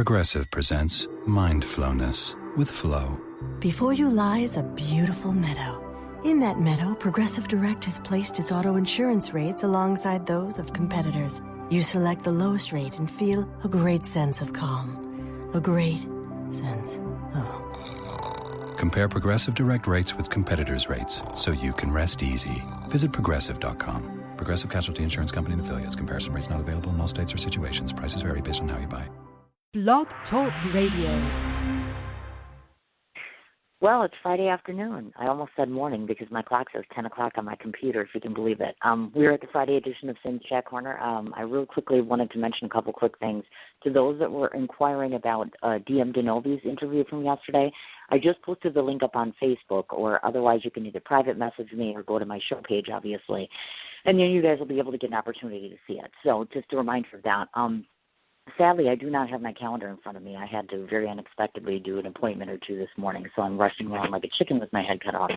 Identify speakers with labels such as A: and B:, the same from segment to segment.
A: Progressive presents Mindfulness with Flow.
B: Before you lies a beautiful meadow. In that meadow, Progressive Direct has placed its auto insurance rates alongside those of competitors. You select the lowest rate and feel a great sense of calm. A great sense of...
A: Compare Progressive Direct rates with competitors' rates so you can rest easy. Visit Progressive.com. Progressive Casualty Insurance Company and Affiliates. Comparison rates not available in all states or situations. Prices vary based on how you buy.
C: Blog Talk Radio.
D: Well, it's Friday afternoon. I almost said morning because my clock says 10 o'clock on my computer, if you can believe it. We're at the Friday edition of Sin's Chat Corner. I real quickly wanted to mention a couple quick things. To those that were inquiring about DM DeNovi's interview from yesterday, I just posted the link up on Facebook, or otherwise you can either private message me or go to my show page, obviously, and then you guys will be able to get an opportunity to see it. So just a reminder of that. Sadly, I do not have my calendar in front of me. I had to very unexpectedly do an appointment or two this morning, so I'm rushing around like a chicken with my head cut off.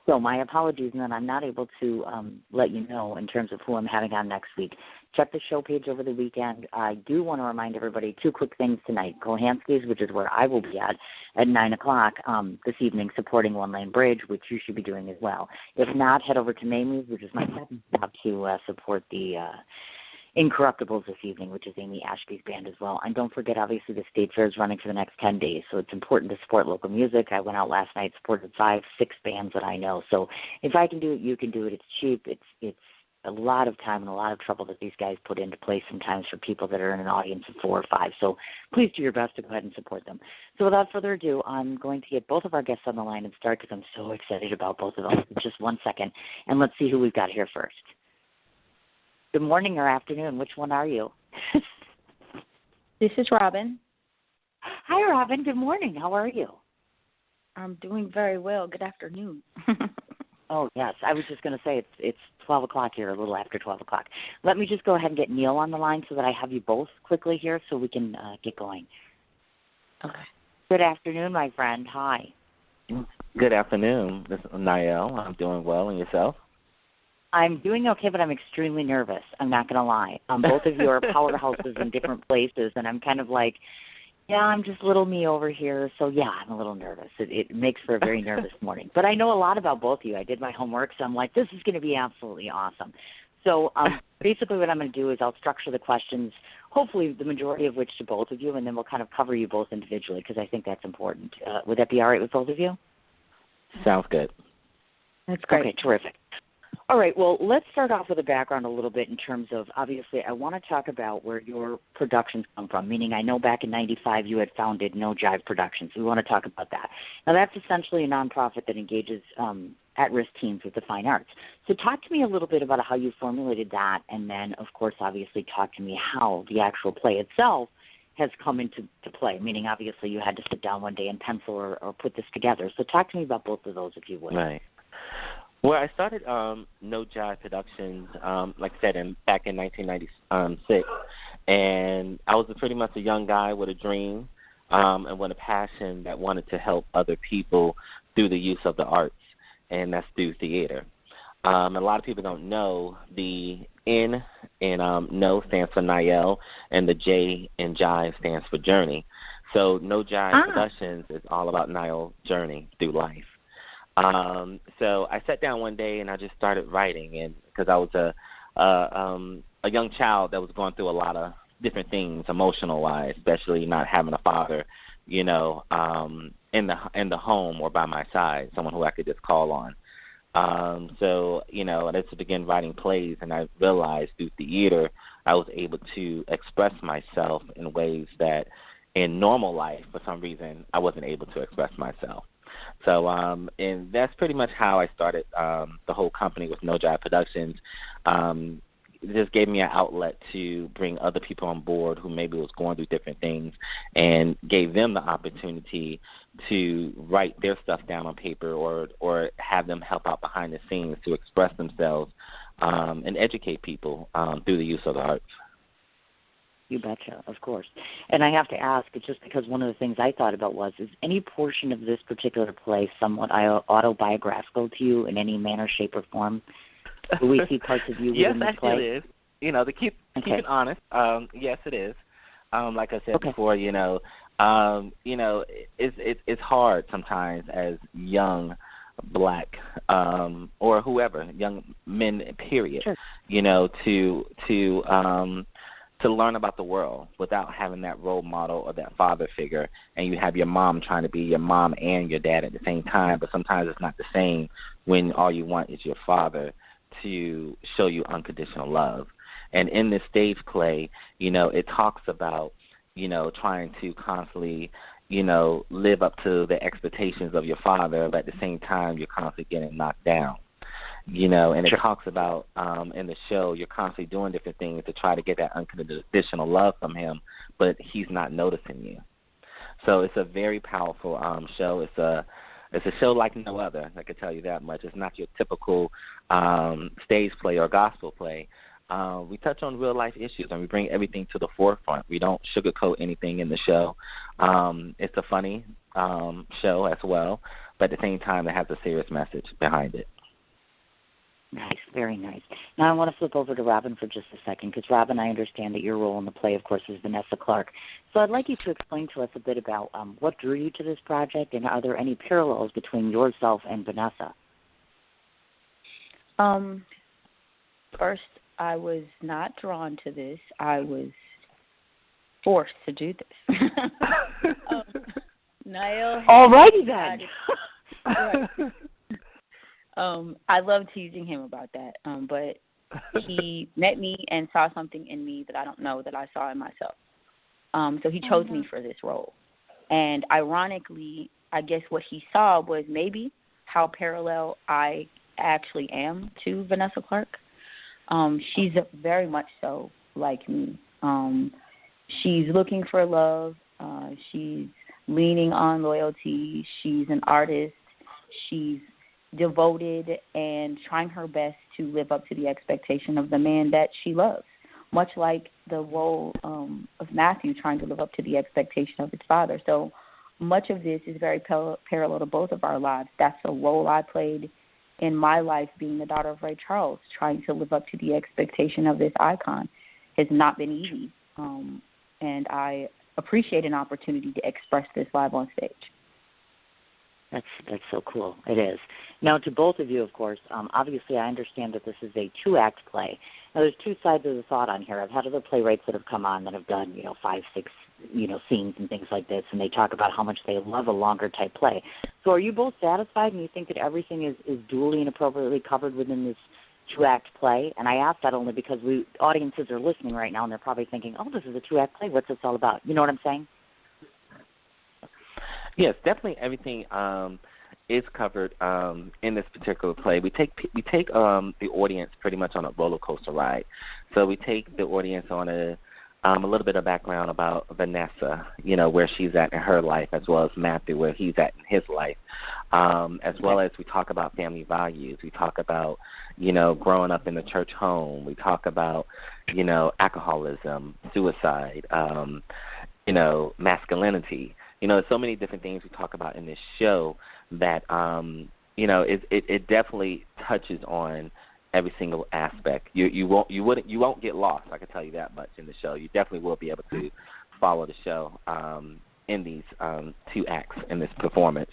D: So my apologies, and then I'm not able to let you know in terms of who I'm having on next week. Check the show page over the weekend. I do want to remind everybody two quick things tonight. Kohanski's, which is where I will be at 9 o'clock this evening, supporting One Lane Bridge, which you should be doing as well. If not, head over to Mamie's, which is my second stop to support the Incorruptibles this evening, which is Amy Ashby's band as well. And don't forget, obviously, the State Fair is running for the next 10 days, so it's important to support local music. I went out last night, supported 5-6 bands that I know. So if I can do it, you can do it. It's cheap. It's a lot of time and a lot of trouble that these guys put into place sometimes for people that are in an audience of 4 or 5. So please do your best to go ahead and support them. So without further ado, I'm going to get both of our guests on the line and start because I'm so excited about both of them. Just 1 second, and let's see who we've got here first. Good morning or afternoon. Which one are you?
E: This is Robyn.
D: Hi, Robyn. Good morning. How are you?
E: I'm doing very well. Good afternoon.
D: Oh, yes. I was just going to say it's 12 o'clock here, a little after 12 o'clock. Let me just go ahead and get Nial on the line so that I have you both quickly here so we can get going.
E: Okay.
D: Good afternoon, my friend. Hi.
F: Good afternoon. This is Nial. I'm doing well. And yourself?
D: I'm doing okay, but I'm extremely nervous. I'm not going to lie. Both of you are powerhouses in different places, and I'm kind of like, yeah, I'm just little me over here. So, yeah, I'm a little nervous. It makes for a very nervous morning. But I know a lot about both of you. I did my homework, so I'm like, this is going to be absolutely awesome. So basically what I'm going to do is I'll structure the questions, hopefully the majority of which to both of you, and then we'll kind of cover you both individually because I think that's important. Would that be all right with both of you?
F: Sounds good.
E: That's great.
D: Okay, terrific. All right, well, let's start off with a background a little bit in terms of, obviously, I want to talk about where your productions come from, meaning I know back in 95 you had founded No Jive Productions. We want to talk about that. Now, that's essentially a nonprofit that engages at-risk teens with the fine arts. So talk to me a little bit about how you formulated that, and then, of course, obviously talk to me how the actual play itself has come into play, meaning obviously you had to sit down one day and pencil or put this together. So talk to me about both of those, if you would.
F: Right. Well, I started No Jive Productions, like I said, back in 1996, and I was pretty much a young guy with a dream and with a passion that wanted to help other people through the use of the arts, and that's through theater. A lot of people don't know the N in No stands for Nial, and the J in Jive stands for Journey. So No Jive Productions is all about Nial's journey through life. So I sat down one day and I just started writing, and because I was a young child that was going through a lot of different things, emotional wise, especially not having a father, you know, in the home or by my side, someone who I could just call on. So you know, I just began writing plays, and I realized through theater I was able to express myself in ways that in normal life, for some reason, I wasn't able to express myself. So, and that's pretty much how I started the whole company with No Jive Productions. It just gave me an outlet to bring other people on board who maybe was going through different things, and gave them the opportunity to write their stuff down on paper or have them help out behind the scenes to express themselves and educate people through the use of the arts.
D: You betcha, of course. And I have to ask, just because one of the things I thought about is any portion of this particular play somewhat autobiographical to you in any manner, shape, or form? Do we see parts of you
F: yes,
D: within the play?
F: Yes, it is. You know, to keep it honest, yes, it is. Like I said before, it's hard sometimes as young black or whoever, young men, period,
D: Sure.
F: To learn about the world without having that role model or that father figure, and you have your mom trying to be your mom and your dad at the same time, but sometimes it's not the same when all you want is your father to show you unconditional love. And in this stage play, it talks about, trying to constantly, live up to the expectations of your father, but at the same time you're constantly getting knocked down. And it talks about in the show you're constantly doing different things to try to get that unconditional love from him, but he's not noticing you. So it's a very powerful show. It's a show like no other. I can tell you that much. It's not your typical stage play or gospel play. We touch on real life issues and we bring everything to the forefront. We don't sugarcoat anything in the show. It's a funny show as well, but at the same time it has a serious message behind it.
D: Nice, very nice. Now I want to flip over to Robyn for just a second, because Robyn, I understand that your role in the play, of course, is Vanessa Clark. So I'd like you to explain to us a bit about what drew you to this project, and are there any parallels between yourself and Vanessa?
E: First, I was not drawn to this. I was forced to do this. Niall.
D: Alrighty then.
E: I love teasing him about that, but he met me and saw something in me that I don't know that I saw in myself. So he chose me for this role. And ironically, I guess what he saw was maybe how parallel I actually am to Vanessa Clark. She's very much so like me. She's looking for love. She's leaning on loyalty. She's an artist. She's devoted and trying her best to live up to the expectation of the man that she loves, much like the role of Matthew trying to live up to the expectation of his father. So much of this is very parallel to both of our lives. That's a role I played in my life, being the daughter of Ray Charles, trying to live up to the expectation of this icon has not been easy. And I appreciate an opportunity to express this live on stage.
D: That's so cool. It is. Now, to both of you, of course, obviously I understand that this is a 2-act play. Now, there's two sides of the thought on here. I've had other playwrights that have come on that have done, 5, 6, scenes and things like this, and they talk about how much they love a longer type play. So are you both satisfied and you think that everything is duly and appropriately covered within this 2-act play? And I ask that only because audiences are listening right now and they're probably thinking, oh, this is a 2-act play. What's this all about? You know what I'm saying?
F: Yes, definitely everything is covered in this particular play. We take the audience pretty much on a roller coaster ride. So we take the audience on a little bit of background about Vanessa, where she's at in her life, as well as Matthew, where he's at in his life, as well as we talk about family values. We talk about, growing up in the church home. We talk about, alcoholism, suicide, masculinity. There's so many different things we talk about in this show that, it definitely touches on every single aspect. You won't get lost. I can tell you that much in the show. You definitely will be able to follow the show in these 2 acts in this performance.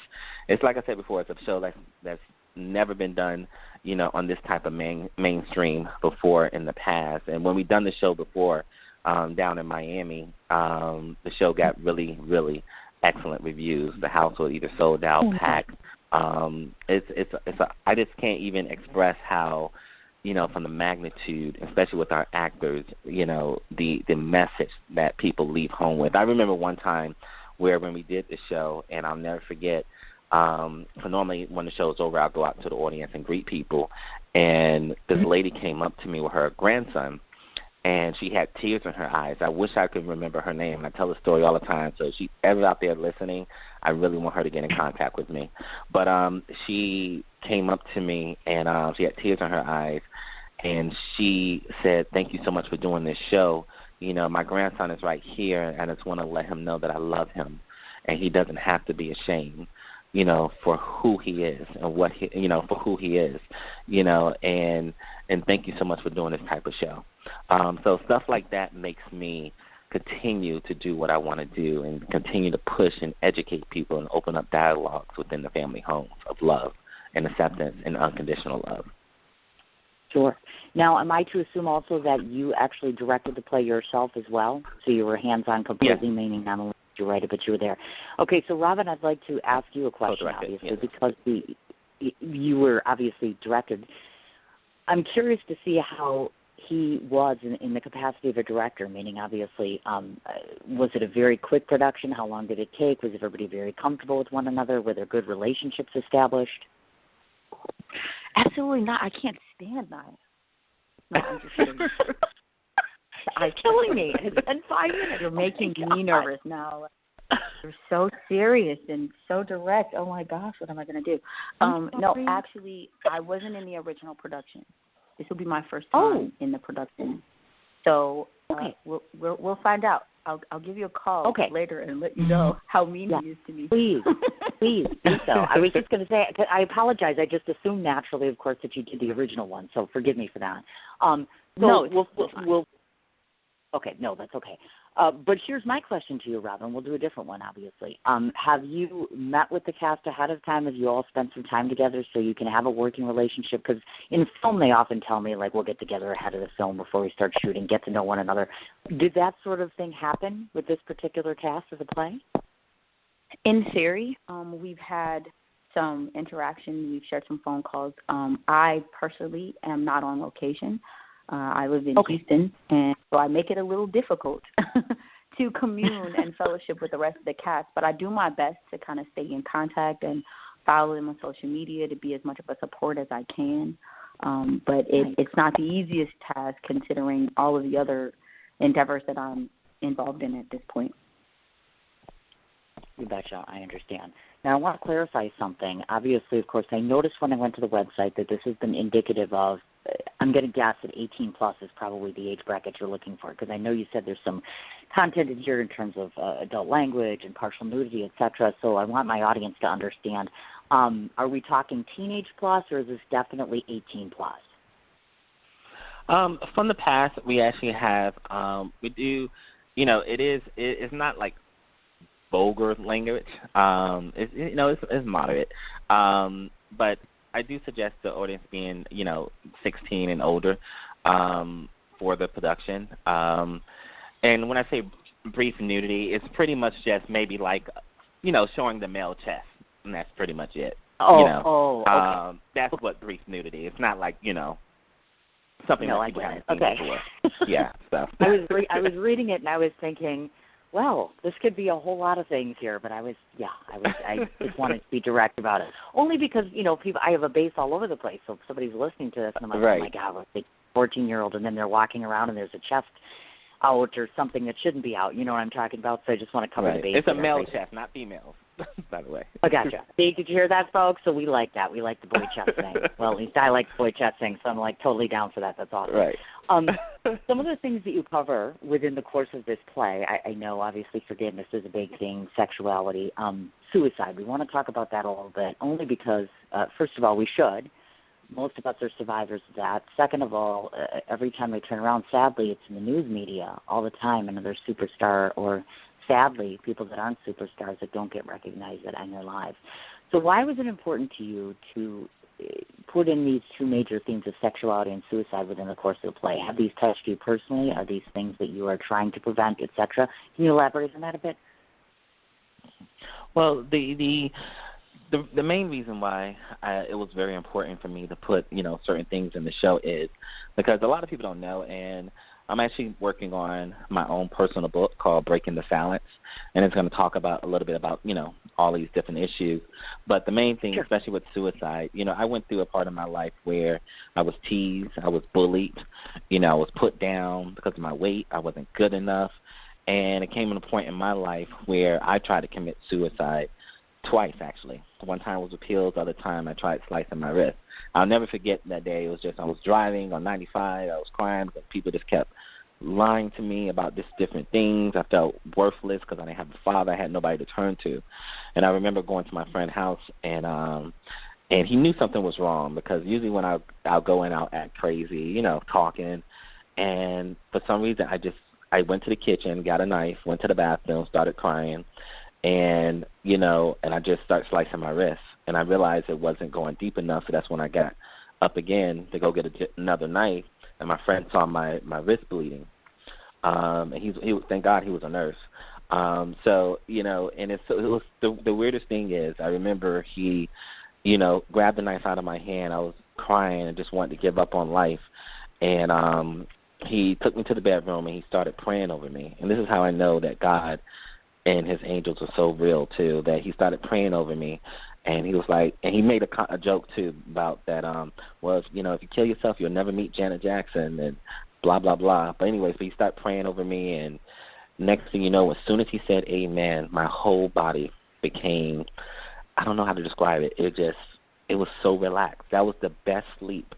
F: It's like I said before. It's a show that's never been done, on this type of mainstream before in the past. And when we've done the show before down in Miami, the show got really, really excellent reviews. The house was either sold out, packed. I just can't even express how, from the magnitude, especially with our actors, the message that people leave home with. I remember one time where when we did the show, and I'll never forget, so normally when the show's over, I'll go out to the audience and greet people, and this lady came up to me with her grandson, and she had tears in her eyes. I wish I could remember her name. I tell the story all the time. So if she's ever out there listening, I really want her to get in contact with me. But she came up to me, and she had tears in her eyes, and she said, "Thank you so much for doing this show. My grandson is right here, and I just want to let him know that I love him, and he doesn't have to be ashamed, for who he is and what he, for who he is, and thank you so much for doing this type of show." So stuff like that makes me continue to do what I want to do and continue to push and educate people and open up dialogues within the family homes of love and acceptance and unconditional love.
D: Sure. Now, am I to assume also that you actually directed the play yourself as well? So you were hands-on completely, meaning not only did you write it, but you were there. Okay, so Robyn, I'd like to ask you a question, obviously, because you were obviously directed. I'm curious to see how he was in the capacity of a director, meaning obviously, was it a very quick production? How long did it take? Was everybody very comfortable with one another? Were there good relationships established?
E: Absolutely not. I can't stand Nial. No, I'm just kidding.
D: It's killing me. It's been 5 minutes.
E: You're making me nervous now. You're so serious and so direct. Oh, my gosh, what am I going to do? No, actually, I wasn't in the original production. This will be my first time in the production. So we'll find out. I'll give you a call later and let you know how mean he is to me.
D: Please do so. I was just going to say, I apologize. I just assumed naturally, of course, that you did the original one, so forgive me for that. Okay, no, that's okay. But here's my question to you, Robyn. We'll do a different one, obviously. Have you met with the cast ahead of time? Have you all spent some time together so you can have a working relationship? Because in film, they often tell me, like, we'll get together ahead of the film before we start shooting, get to know one another. Did that sort of thing happen with this particular cast of the play?
E: In theory, we've had some interaction. We've shared some phone calls. I personally am not on location. I live in Houston, and so I make it a little difficult to commune and fellowship with the rest of the cast. But I do my best to kind of stay in contact and follow them on social media to be as much of a support as I can. But it's not the easiest task considering all of the other endeavors that I'm involved in at this point.
D: You betcha. I understand. Now, I want to clarify something. Obviously, of course, I noticed when I went to the website that this has been indicative of, I'm going to guess that 18 plus is probably the age bracket you're looking for, because I know you said there's some content in here in terms of adult language and partial nudity, et cetera. So I want my audience to understand, are we talking teenage plus, or is this definitely 18 plus?
F: From the past, we actually have, we do, it's not like vulgar language. It's moderate. But I do suggest the audience being, 16 and older for the production. And when I say brief nudity, it's pretty much just maybe like, showing the male chest, and that's pretty much it.
D: Okay.
F: That's what brief nudity is. It's not like, something that people haven't seen before. Yeah. So
D: I was reading it and I was thinking, well, this could be a whole lot of things here, but I just wanted to be direct about it. Only because, people, I have a base all over the place, so if somebody's listening to this and I'm like, oh my God, we're a 14-year-old, and then they're walking around and there's a chest out or something that shouldn't be out. You know what I'm talking about? So I just want to cover the base.
F: It's a male chest, not females, by the way.
D: I gotcha. See, did you hear that, folks? So we like that. We like the boy chest thing. Well, at least I like the boy chest thing, so I'm like totally down for that. That's awesome.
F: Right.
D: Some of the things that you cover within the course of this play, I know obviously forgiveness is a big thing, sexuality, suicide. We want to talk about that a little bit, only because, first of all, we should. Most of us are survivors of that. Second of all, every time we turn around, sadly, it's in the news media all the time, another superstar, or sadly, people that aren't superstars that don't get recognized that end their lives. So why was it important to you to put in these two major themes of sexuality and suicide within the course of the play? Have these touched you personally? Are these things that you are trying to prevent, et cetera? Can you elaborate on that a bit?
F: Well, the main reason why it was very important for me to put, certain things in the show is because a lot of people don't know, and I'm actually working on my own personal book called Breaking the Silence, and it's going to talk about a little bit about, all these different issues. But the main thing, especially with suicide, I went through a part of my life where I was teased, I was bullied, I was put down because of my weight, I wasn't good enough, and it came to a point in my life where I tried to commit suicide twice, actually. One time was with pills, the other time I tried slicing my wrist. I'll never forget that day. It was just I was driving on 95. I was crying because people just kept lying to me about just different things. I felt worthless because I didn't have a father. I had nobody to turn to. And I remember going to my friend's house, and he knew something was wrong because usually when I'll go in, I'll act crazy, talking. And for some reason, I I went to the kitchen, got a knife, went to the bathroom, started crying, and, and I just started slicing my wrist. And I realized it wasn't going deep enough, so that's when I got up again to go get another knife, and my friend saw my wrist bleeding. And he thank God he was a nurse. So, and it was the weirdest thing is I remember he, grabbed the knife out of my hand. I was crying and just wanted to give up on life. And he took me to the bedroom and he started praying over me. And this is how I know that God and his angels are so real, too, that he started praying over me. And he was like, and he made a joke, too, about that, if you kill yourself, you'll never meet Janet Jackson and blah, blah, blah. But anyway, so he started praying over me, and next thing you know, as soon as he said amen, my whole body became, I don't know how to describe it. It was so relaxed. That was the best sleep.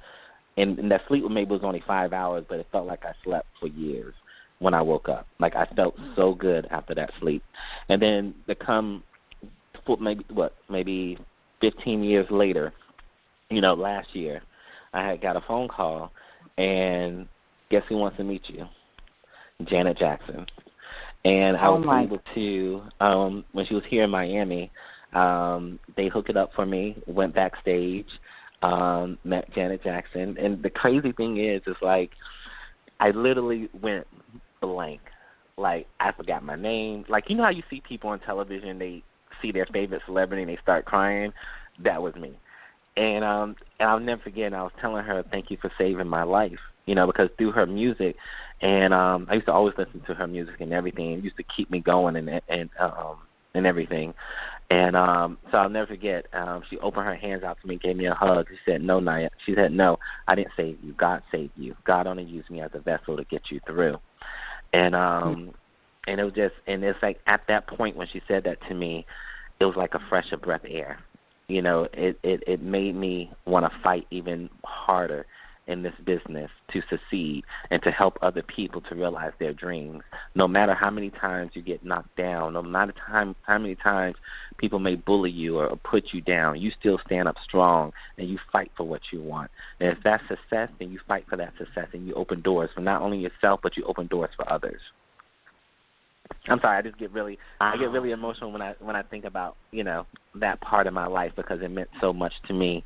F: And that sleep maybe was only 5 hours, but it felt like I slept for years when I woke up. Like I felt so good after that sleep. And then maybe 15 years later, last year, I had got a phone call, and guess who wants to meet you? Janet Jackson. And I was able to, when she was here in Miami, they hooked it up for me, went backstage, met Janet Jackson. And the crazy thing is like, I literally went blank. Like, I forgot my name. Like, you know how you see people on television, they see their favorite celebrity and they start crying? That was me. And I'll never forget, I was telling her, thank you for saving my life, because through her music, and I used to always listen to her music and everything. It used to keep me going and everything. And so I'll never forget, she opened her hands out to me, gave me a hug. She said, no, Nial. She said, no, I didn't save you. God saved you. God only used me as a vessel to get you through. And it was just, and it's like at that point when she said that to me, it was like a fresher breath of air. It made me want to fight even harder in this business to succeed and to help other people to realize their dreams. No matter how many times you get knocked down, no matter how many times people may bully you or put you down, you still stand up strong and you fight for what you want. And if that's success, then you fight for that success and you open doors for not only yourself, but you open doors for others. I'm sorry, I get really emotional when I think about, that part of my life, because it meant so much to me,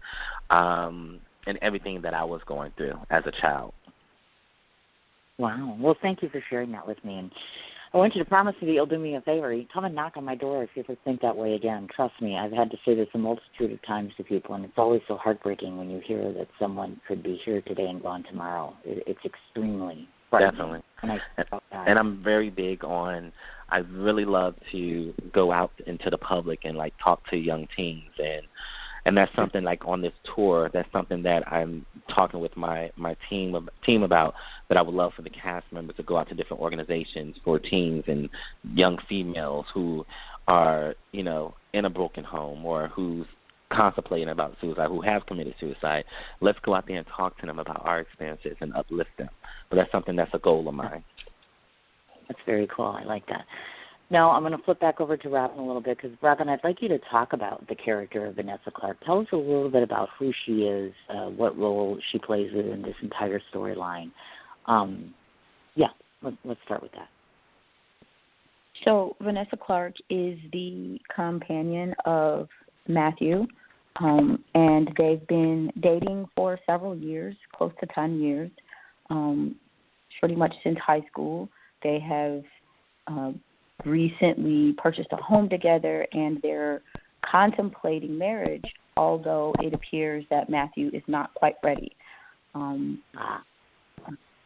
F: and everything that I was going through as a child.
D: Wow. Well, thank you for sharing that with me. And I want you to promise me that you'll do me a favor. You come and knock on my door if you ever think that way again. Trust me, I've had to say this a multitude of times to people, and it's always so heartbreaking when you hear that someone could be here today and gone tomorrow. It's extremely frightening.
F: Definitely.
D: And
F: I'm very big on, I really love to go out into the public and, like, talk to young teens. And that's something, like, on this tour, that's something that I'm talking with my team about, that I would love for the cast members to go out to different organizations for teens and young females who are, in a broken home or who's contemplating about suicide, who have committed suicide. Let's go out there and talk to them about our experiences and uplift them. But that's something that's a goal of mine.
D: That's very cool. I like that. Now, I'm going to flip back over to Robyn a little bit, because, Robyn, I'd like you to talk about the character of Vanessa Clark. Tell us a little bit about who she is, what role she plays in this entire storyline. Let's start with that.
E: So Vanessa Clark is the companion of Matthew, and they've been dating for several years, close to 10 years, pretty much since high school. They have recently purchased a home together, and they're contemplating marriage, although it appears that Matthew is not quite ready.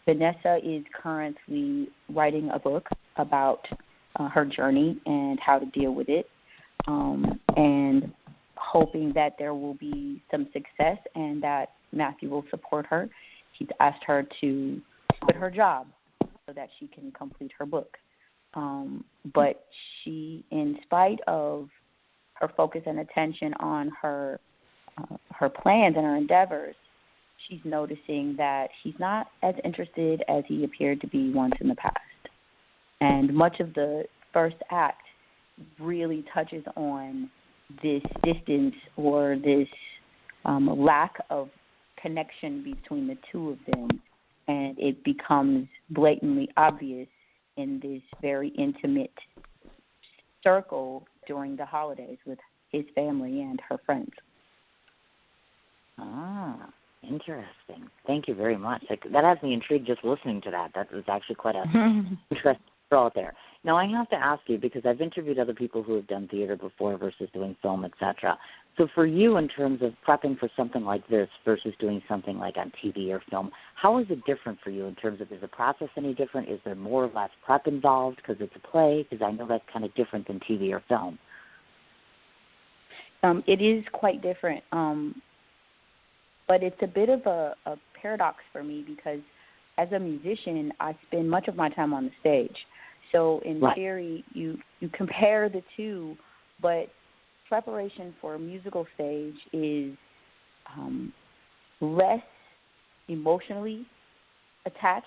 E: Vanessa is currently writing a book about her journey and how to deal with it, and hoping that there will be some success and that Matthew will support her. He's asked her to quit her job so that she can complete her book. But she, in spite of her focus and attention on her plans and her endeavors, she's noticing that he's not as interested as he appeared to be once in the past. And much of the first act really touches on this distance or this lack of connection between the two of them, and it becomes blatantly obvious in this very intimate circle during the holidays with his family and her friends.
D: Ah, interesting. Thank you very much. That has me intrigued just listening to that. That was actually quite a interesting throw out there. Now, I have to ask you, because I've interviewed other people who have done theater before versus doing film, etc. So for you, in terms of prepping for something like this versus doing something like on TV or film, how is it different for you in terms of, is the process any different? Is there more or less prep involved because it's a play? Because I know that's kind of different than TV or film.
E: It is quite different, but it's a bit of a paradox for me because as a musician, I spend much of my time on the stage. So in theory, you compare the two, but preparation for a musical stage is less emotionally attached,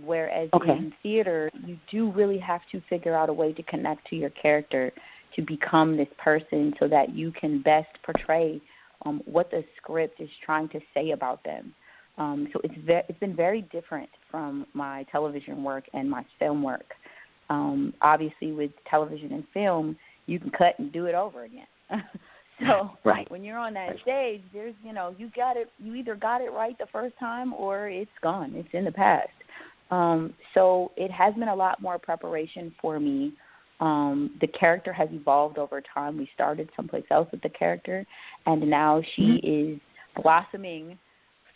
E: whereas in theater, you do really have to figure out a way to connect to your character to become this person so that you can best portray what the script is trying to say about them. So it's been very different from my television work and my film work. Obviously, with television and film, you can cut and do it over again. So when you're on that stage, there's you got it. You either got it right the first time or it's gone. It's in the past. So it has been a lot more preparation for me. The character has evolved over time. We started someplace else with the character, and now she is blossoming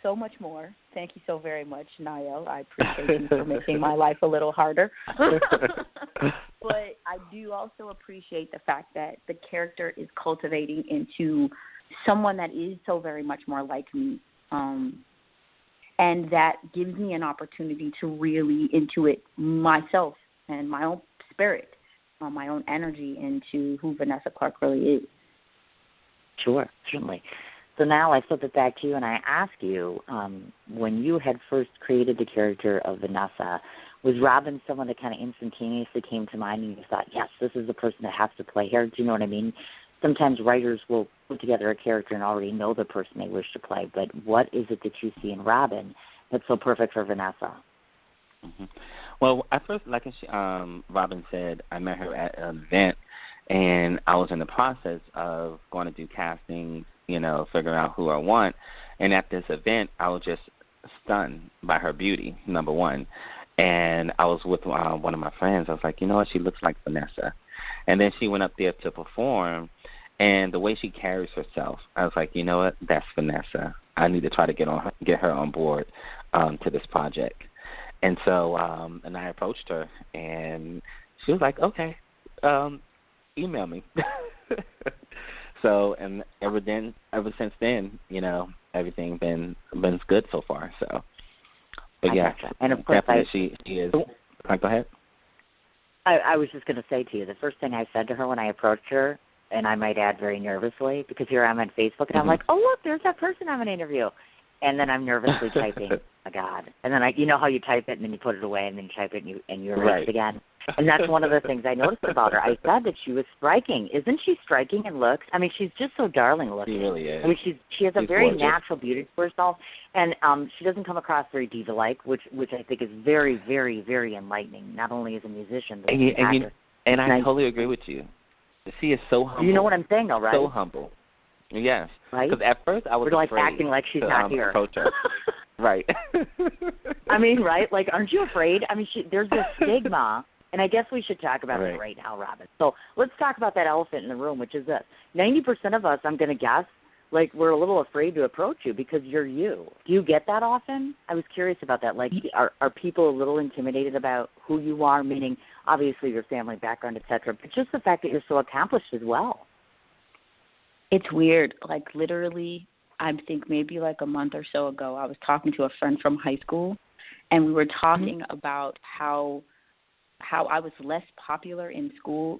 E: so much more. Thank you so very much, Nial. I appreciate you for making my life a little harder. But I do also appreciate the fact that the character is cultivating into someone that is so very much more like me. And that gives me an opportunity to really intuit myself and my own spirit, my own energy into who Vanessa Clark really is.
D: Sure, certainly. So now I flip it back to you and I ask you, when you had first created the character of Vanessa, was Robyn someone that kind of instantaneously came to mind and you thought, yes, this is the person that has to play her? Do you know what I mean? Sometimes writers will put together a character and already know the person they wish to play, but what is it that you see in Robyn that's so perfect for Vanessa?
F: Mm-hmm. Well, at first, like Robyn said, I met her at an event, and I was in the process of going to do castings, figuring out who I want. And at this event, I was just stunned by her beauty, number one. And I was with one of my friends. I was like, you know what, she looks like Vanessa. And then she went up there to perform, and the way she carries herself, I was like, you know what, that's Vanessa. I need to try to get her on board to this project. And so, and I approached her, and she was like, okay, email me. So, and ever since then, everything been good so far. So, but yeah,
D: and of course,
F: she is. Go ahead.
D: I was just going to say to you, the first thing I said to her when I approached her, and I might add very nervously, because here I'm on Facebook, and I'm like, oh, look, there's that person I'm going to interview. And then I'm nervously typing, my God. And then you know how you type it, and then you put it away, and then you type it, and you erase it again. And that's one of the things I noticed about her. I said that she was striking. Isn't she striking in looks? I mean, she's just so darling looking.
F: She really is.
D: I mean, she has a very
F: gorgeous.
D: natural beauty to herself, and she doesn't come across very diva-like, which I think is very, very, very enlightening, not only as a musician, but as an actor.
F: And I totally agree with you. She is so humble.
D: You know what I'm saying, though, right?
F: So humble. Yes.
D: Right?
F: Because at first I was
D: We're like
F: afraid
D: acting like she's not here.
F: Approach her. Right.
D: I mean, right? Like, aren't you afraid? I mean, there's this stigma, and I guess we should talk about it right now, Robyn. So let's talk about that elephant in the room, which is this. 90% of us, I'm going to guess, like, we're a little afraid to approach you because you're you. Do you get that often? I was curious about that. Like, are people a little intimidated about who you are, meaning obviously your family background, et cetera, but just the fact that you're so accomplished as well?
E: It's weird. Like, literally, I think maybe like a month or so ago, I was talking to a friend from high school, and we were talking about how I was less popular in school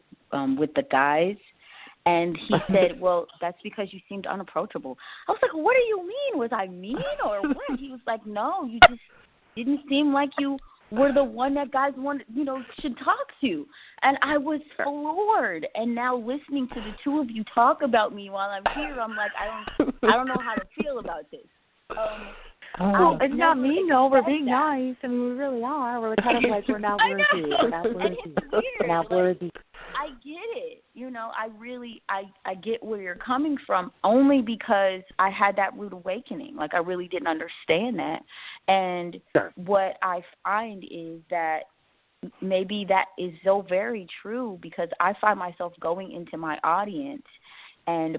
E: with the guys. And he said, well, that's because you seemed unapproachable. I was like, what do you mean? Was I mean or what? He was like, no, you just didn't seem like you were the one that guys should talk to. And I was floored. And now listening to the two of you talk about me while I'm here, I'm like, I don't know how to feel about this.
D: Oh, it's not mean, no. We're being nice. I mean, we really are. We're kind of like, we're not worthy. We're not worthy. We're not worthy.
E: I get it. I get where you're coming from, only because I had that rude awakening. Like, I really didn't understand that. And what I find is that maybe that is so very true, because I find myself going into my audience and,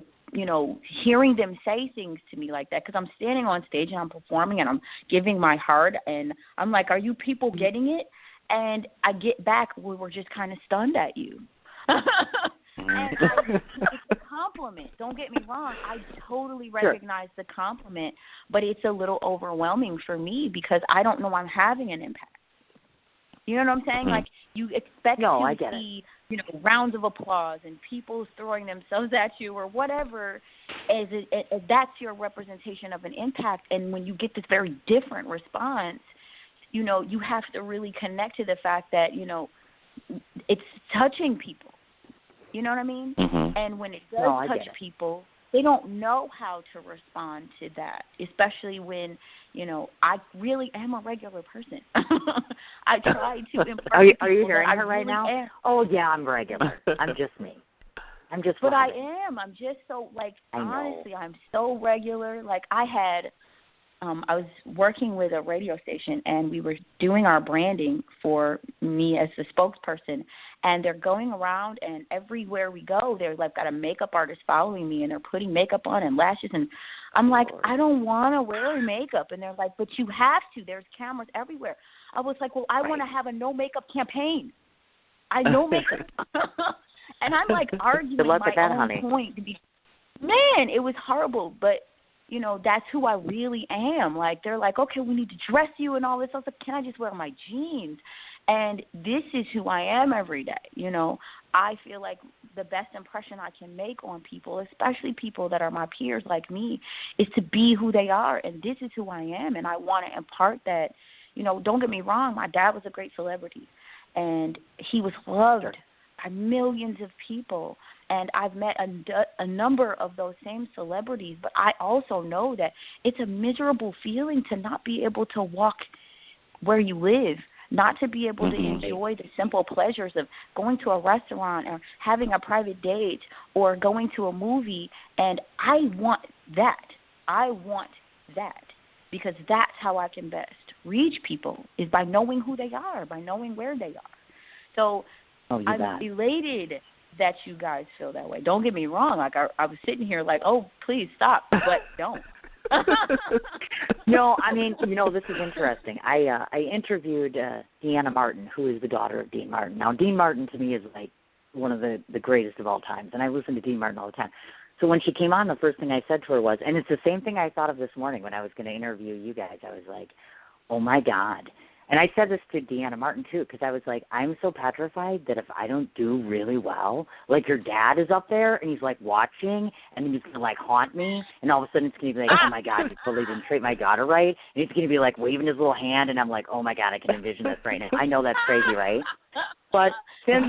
E: hearing them say things to me like that, because I'm standing on stage and I'm performing and I'm giving my heart, and I'm like, are you people getting it? And I get back, we were just kind of stunned at you. And it's a compliment. Don't get me wrong. I totally recognize the compliment, but it's a little overwhelming for me because I don't know I'm having an impact. You know what I'm saying? Like, you expect to see, rounds of applause and people throwing themselves at you or whatever, as that's your representation of an impact. And when you get this very different response, you have to really connect to the fact that, it's touching people. You know what I mean? Mm-hmm. And when it does touch people, they don't know how to respond to that, especially when, I really am a regular person. I try to impress
D: Are you
E: people
D: hearing her right
E: really
D: now?
E: am.
D: Oh, yeah, I'm regular. I'm just me. I'm just
E: But
D: Robyn.
E: I am. I'm just so, honestly, I'm so regular. Like, I was working with a radio station, and we were doing our branding for me as the spokesperson, and they're going around, and everywhere we go, they're got a makeup artist following me, and they're putting makeup on and lashes, and I'm like, I don't want to wear makeup, and they're like, but you have to. There's cameras everywhere. I was like, well, I want to have a no makeup campaign. I no makeup, and I'm arguing my own point to be. Man, it was horrible, but. That's who I really am. They're like, okay, we need to dress you and all this. I was like, can I just wear my jeans? And this is who I am every day. I feel like the best impression I can make on people, especially people that are my peers like me, is to be who they are. And this is who I am. And I want to impart that. Don't get me wrong. My dad was a great celebrity, and he was loved by millions of people. And I've met a number of those same celebrities, but I also know that it's a miserable feeling to not be able to walk where you live, not to be able to enjoy the simple pleasures of going to a restaurant or having a private date or going to a movie. And I want that. I want that, because that's how I can best reach people, is by knowing who they are, by knowing where they are. So I'm elated that you guys feel that way. Don't get me wrong. I was sitting here oh, please stop, but don't.
D: No, I mean, this is interesting. I interviewed Nial Martin, who is the daughter of Dean Martin. Now, Dean Martin to me is one of the greatest of all times, and I listen to Dean Martin all the time. So when she came on, the first thing I said to her was, and it's the same thing I thought of this morning when I was going to interview you guys. I was like, oh, my God. And I said this to Nial Martin, too, because I was like, I'm so petrified that if I don't do really well, your dad is up there, and he's, watching, and he's going to, haunt me, and all of a sudden it's going to be oh, my God, you totally didn't treat my daughter right, and he's going to be, waving his little hand, and I'm like, oh, my God, I can envision this right now. I know that's crazy, right? But think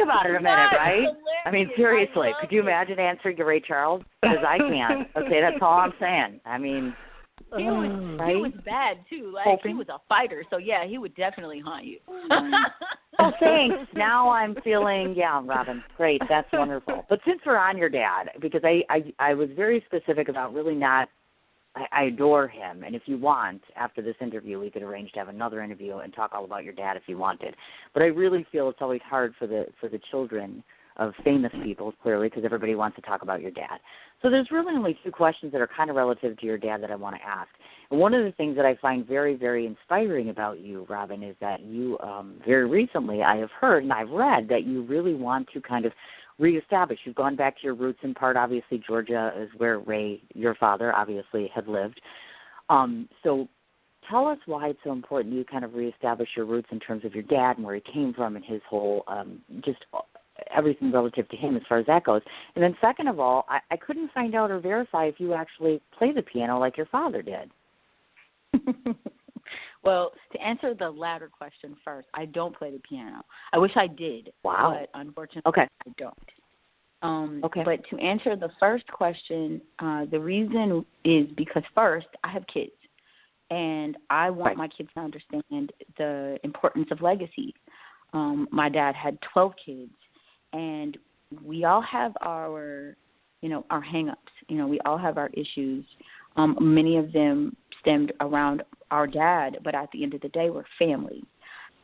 D: about it a minute, right?
E: Hilarious.
D: I mean, seriously, could you imagine answering to Ray Charles? Because I can't. Okay, that's all I'm saying. I mean...
E: He was bad, too. He was a fighter, so, yeah, he would definitely haunt you.
D: Oh, thanks. Now I'm feeling, Robyn, great. That's wonderful. But since we're on your dad, because I was very specific about really not, I adore him. And if you want, after this interview, we could arrange to have another interview and talk all about your dad if you wanted. But I really feel it's always hard for the children of famous people, clearly, because everybody wants to talk about your dad. So there's really only two questions that are kind of relative to your dad that I want to ask. And one of the things that I find very, very inspiring about you, Robyn, is that you very recently, I have heard and I've read that you really want to kind of reestablish. You've gone back to your roots in part. Obviously, Georgia is where Ray, your father, obviously had lived. So tell us why it's so important you kind of reestablish your roots in terms of your dad and where he came from and his whole just everything relative to him as far as that goes. And then second of all, I couldn't find out or verify if you actually play the piano like your father did.
E: Well, to answer the latter question first, I don't play the piano. I wish I did.
D: Wow.
E: But unfortunately, I don't. But to answer the first question, the reason is because first, I have kids. And I want my kids to understand the importance of legacy. My dad had 12 kids, and we all have our hang-ups. We all have our issues. Many of them stemmed around our dad, but at the end of the day, we're family.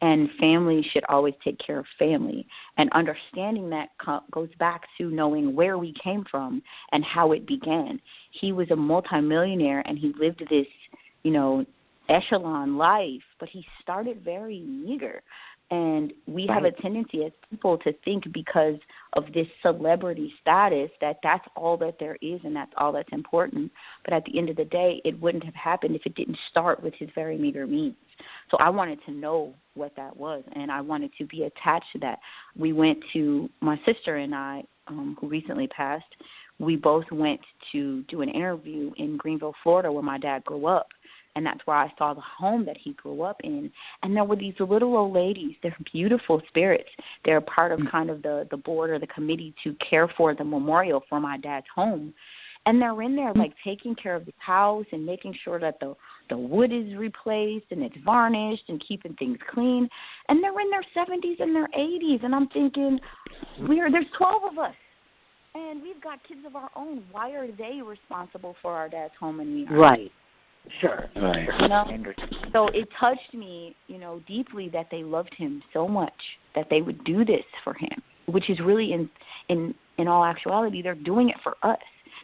E: And family should always take care of family. And understanding that goes back to knowing where we came from and how it began. He was a multimillionaire, and he lived this, echelon life, but he started very meager. And we have a tendency as people to think because of this celebrity status that that's all that there is and that's all that's important. But at the end of the day, it wouldn't have happened if it didn't start with his very meager means. So I wanted to know what that was, and I wanted to be attached to that. We went to, my sister and I, who recently passed, we both went to do an interview in Greenville, Florida, where my dad grew up. And that's where I saw the home that he grew up in. And there were these little old ladies. They're beautiful spirits. They're part of kind of the board or the committee to care for the memorial for my dad's home. And they're in there, like, taking care of the house and making sure that the wood is replaced and it's varnished and keeping things clean. And they're in their 70s and their 80s. And I'm thinking, there's 12 of us. And we've got kids of our own. Why are they responsible for our dad's home and we aren't?
D: Right. Sure.
F: Right.
E: So it touched me, deeply that they loved him so much that they would do this for him, which is really in all actuality, they're doing it for us.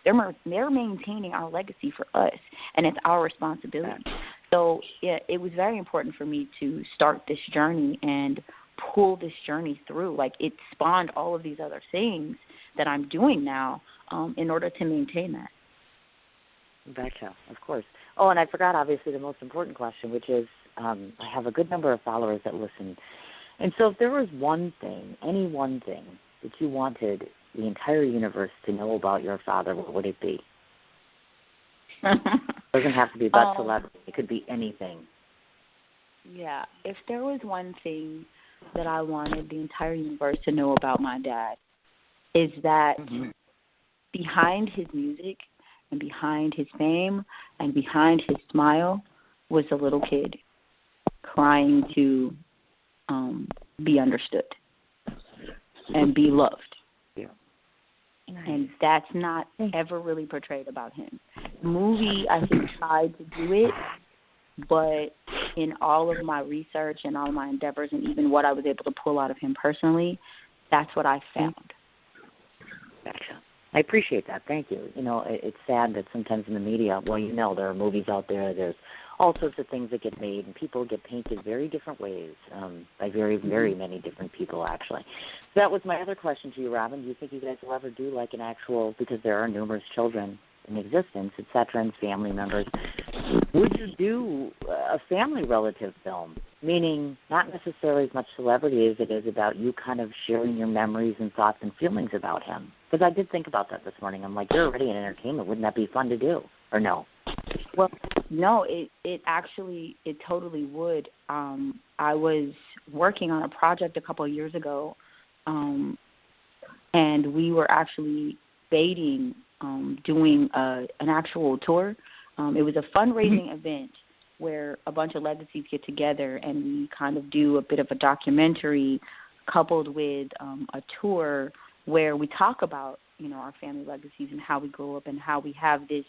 E: They're maintaining our legacy for us, and it's our responsibility. So it was very important for me to start this journey and pull this journey through. Like, it spawned all of these other things that I'm doing now in order to maintain that.
D: Betcha, of course. Oh, and I forgot, obviously, the most important question, which is I have a good number of followers that listen. And so if there was one thing, any one thing, that you wanted the entire universe to know about your father, what would it be? It doesn't have to be about celebrity. It could be anything.
E: Yeah. If there was one thing that I wanted the entire universe to know about my dad, is that behind his music and behind his fame and behind his smile was a little kid crying to be understood and be loved.
D: Yeah.
E: And that's not ever really portrayed about him. The movie, I think, tried to do it, but in all of my research and all of my endeavors and even what I was able to pull out of him personally, that's what I found.
D: Gotcha. I appreciate that. Thank you. It's sad that sometimes in the media, there are movies out there, there's all sorts of things that get made, and people get painted very different ways by very, very many different people, actually. So that was my other question to you, Robyn. Do you think you guys will ever do like an actual, because there are numerous children in existence, et cetera, and family members, would you do a family relative film, meaning not necessarily as much celebrity as it is about you kind of sharing your memories and thoughts and feelings about him? Because I did think about that this morning. I'm like, you're already in entertainment. Wouldn't that be fun to do? Or no?
E: Well, no, it totally would. I was working on a project a couple of years ago, and we were actually debating doing an actual tour. It was a fundraising event where a bunch of legacies get together and we kind of do a bit of a documentary coupled with a tour where we talk about, our family legacies and how we grow up and how we have this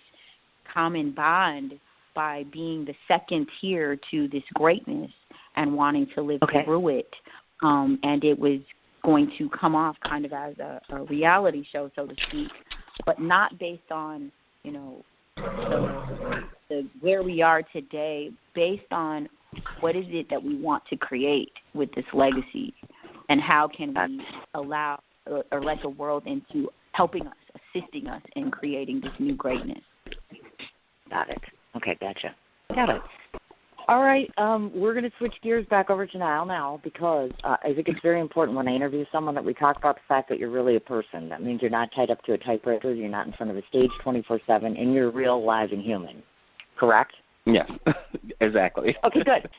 E: common bond by being the second tier to this greatness and wanting to live through it. And it was going to come off kind of as a reality show, so to speak, but not based on, the where we are today, based on what is it that we want to create with this legacy and how can we allow or let the world into helping us, assisting us in creating this new greatness.
D: Got it. Okay, gotcha. Got it. All right, we're going to switch gears back over to Nial now because I think it's very important when I interview someone that we talk about the fact that you're really a person. That means you're not tied up to a typewriter, you're not in front of a stage 24/7, and you're real, live, and human. Correct?
F: Yes, exactly.
D: Okay, good.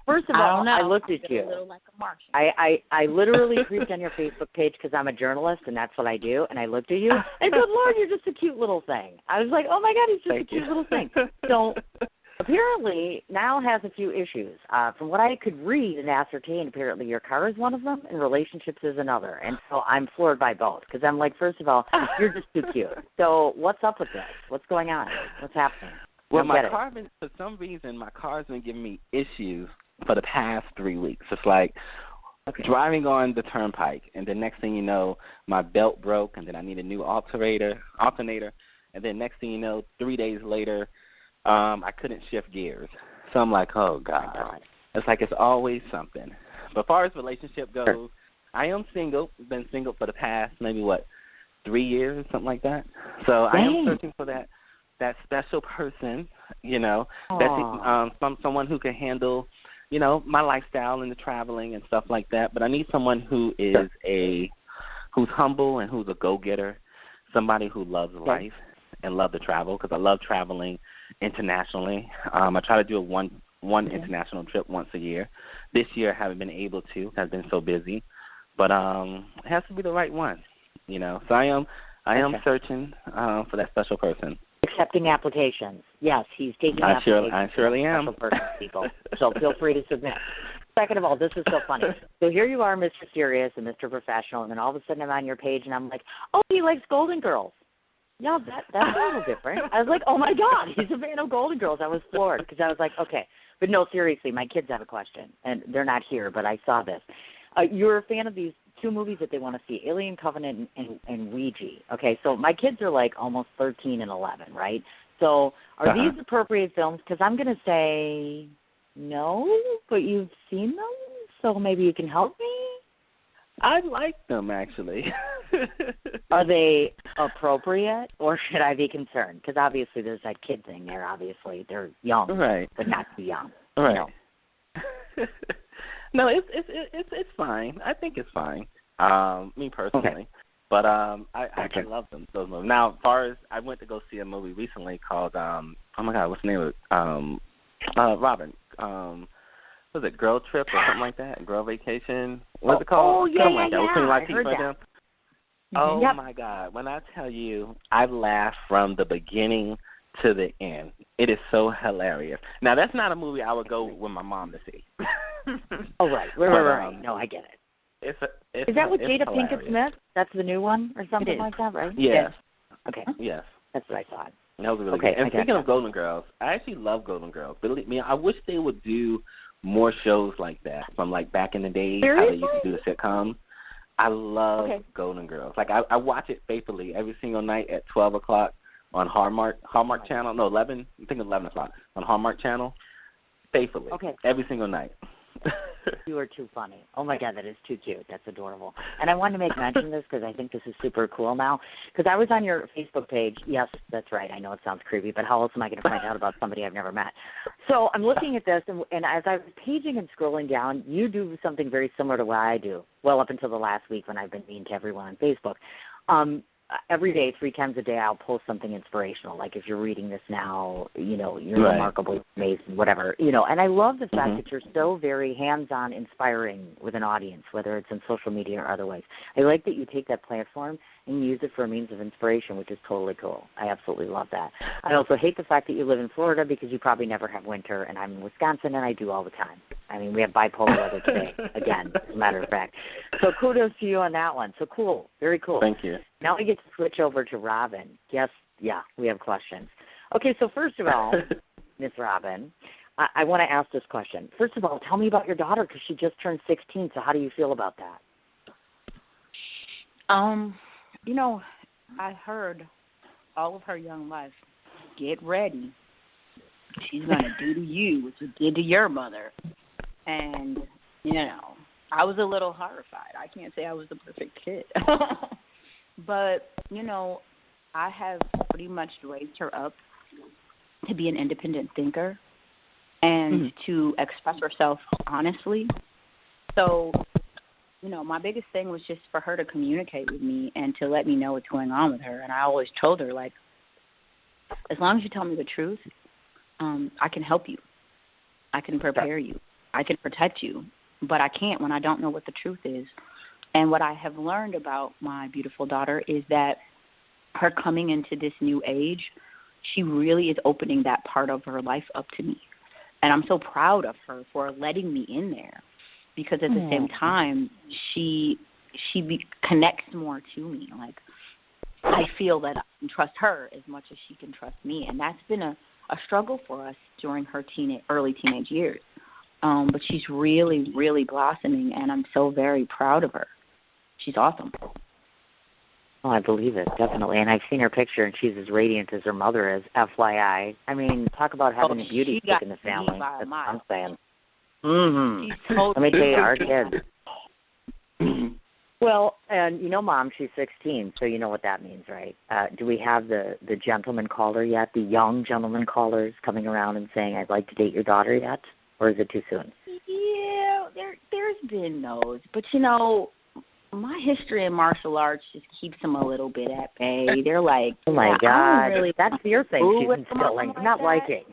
D: First of all, I looked at you.
E: A little like a Martian.
D: I literally creeped on your Facebook page because I'm a journalist and that's what I do, and I looked at you and good Lord, you're just a cute little thing. I was like, oh my God, he's just a cute little thing. So apparently Niall has a few issues. From what I could read and ascertain, apparently your car is one of them and relationships is another. And so I'm floored by both because I'm like, first of all, you're just too cute. So what's up with this? What's going on? What's happening?
F: Well, my car, for some reason, my car's been giving me issues for the past 3 weeks. It's like driving on the turnpike, and the next thing you know, my belt broke, and then I need a new alternator, and then next thing you know, 3 days later, I couldn't shift gears. So I'm like, oh, God. It's like it's always something. But as far as relationship goes, I am single. Been single for the past maybe, 3 years, something like that. So I am searching for that special person, that's someone who can handle, my lifestyle and the traveling and stuff like that. But I need someone who is who's humble and who's a go-getter, somebody who loves life and love to travel, because I love traveling internationally. I try to do one international trip once a year. This year I haven't been able to. I've been so busy. But it has to be the right one, So I am searching for that special person.
D: Accepting applications. Yes, he's taking applications.
F: I surely am.
D: People. So feel free to submit. Second of all, this is so funny. So here you are, Mr. Serious and Mr. Professional, and then all of a sudden I'm on your page and I'm like, oh, he likes Golden Girls. Yeah, that's a little different. I was like, oh, my God, he's a fan of Golden Girls. I was floored because I was like, okay. But no, seriously, my kids have a question, and they're not here, but I saw this. You're a fan of these two movies that they want to see, Alien Covenant and Ouija. Okay, so my kids are like almost 13 and 11, right? So are these appropriate films? Because I'm going to say no, but you've seen them, so maybe you can help me?
F: I like them, actually.
D: Are they appropriate, or should I be concerned? Because obviously there's that kid thing there. Obviously they're young,
F: right,
D: but not too young.
F: Right. No, it's fine. I think it's fine. Me personally, but I love them. Those movies. Now, as far as I went to go see a movie recently called oh my God, what's the name of it? Robyn. Was it Girl Trip or something like that? Girl Vacation? What's it called?
D: Oh, yeah. I heard that.
F: Oh, my God. When I tell you, I laughed from the beginning to the end. It is so hilarious. Now, that's not a movie I would go with my mom to see.
D: Oh, right. No, I get it.
F: Is
D: that with Jada Pinkett Smith? That's the new one or something like that, right?
F: Yes.
D: Okay.
F: Yes.
D: That's what I thought.
F: That was really good. And speaking of Golden Girls, I actually love Golden Girls. Believe me, I wish they would do more shows like that from like back in the days, how they used to do the sitcoms. I love Golden Girls. Like I watch it faithfully every single night at 12 o'clock on Hallmark Channel. No, 11. I think 11 o'clock on Hallmark Channel. Faithfully. Okay. Every single night.
D: You are too funny. Oh, my God, that is too cute. That's adorable. And I wanted to make mention of this because I think this is super cool now. Because I was on your Facebook page. Yes, that's right. I know it sounds creepy, but how else am I going to find out about somebody I've never met? So I'm looking at this, and as I was paging and scrolling down, you do something very similar to what I do. Well, up until the last week when I've been mean to everyone on Facebook. Every day, 3 times a day, I'll post something inspirational. Like if you're reading this now, you're remarkably amazing, whatever, And I love the fact that you're so very hands-on, inspiring with an audience, whether it's in social media or otherwise. I like that you take that platform and use it for a means of inspiration, which is totally cool. I absolutely love that. I also hate the fact that you live in Florida because you probably never have winter, and I'm in Wisconsin, and I do all the time. I mean, we have bipolar weather today, again, as a matter of fact. So kudos to you on that one. So cool. Very cool.
F: Thank you.
D: Now we get to switch over to Robyn. Yes, we have questions. Okay, so first of all, Miss Robyn, I want to ask this question. First of all, tell me about your daughter because she just turned 16, so how do you feel about that?
E: I heard all of her young life, get ready. She's going to do to you what you did to your mother. And, I was a little horrified. I can't say I was the perfect kid. But, I have pretty much raised her up to be an independent thinker and to express herself honestly. So, my biggest thing was just for her to communicate with me and to let me know what's going on with her. And I always told her, like, as long as you tell me the truth, I can help you. I can prepare you. I can protect you. But I can't when I don't know what the truth is. And what I have learned about my beautiful daughter is that her coming into this new age, she really is opening that part of her life up to me. And I'm so proud of her for letting me in there, because at the same time, she connects more to me. Like, I feel that I can trust her as much as she can trust me. And that's been a struggle for us during her early teenage years. But she's really, really blossoming, and I'm so very proud of her. She's awesome.
D: Oh, I believe it, definitely. And I've seen her picture, and she's as radiant as her mother is, FYI. I mean, talk about having a beauty stick in the family. That's what I'm saying. Mm-hmm.
E: Totally.
D: Let me tell you, our kids. Well, and you know, Mom, she's 16, so you know what that means, right? Do we have the gentleman caller yet, the young gentleman callers coming around and saying, I'd like to date your daughter yet? Or is it too soon?
E: Yeah, there's been those. But, you know, my history in martial arts just keeps them a little bit at bay. They're like,
D: oh, my God.
E: Really
D: that's your thing she's instilling, not liking.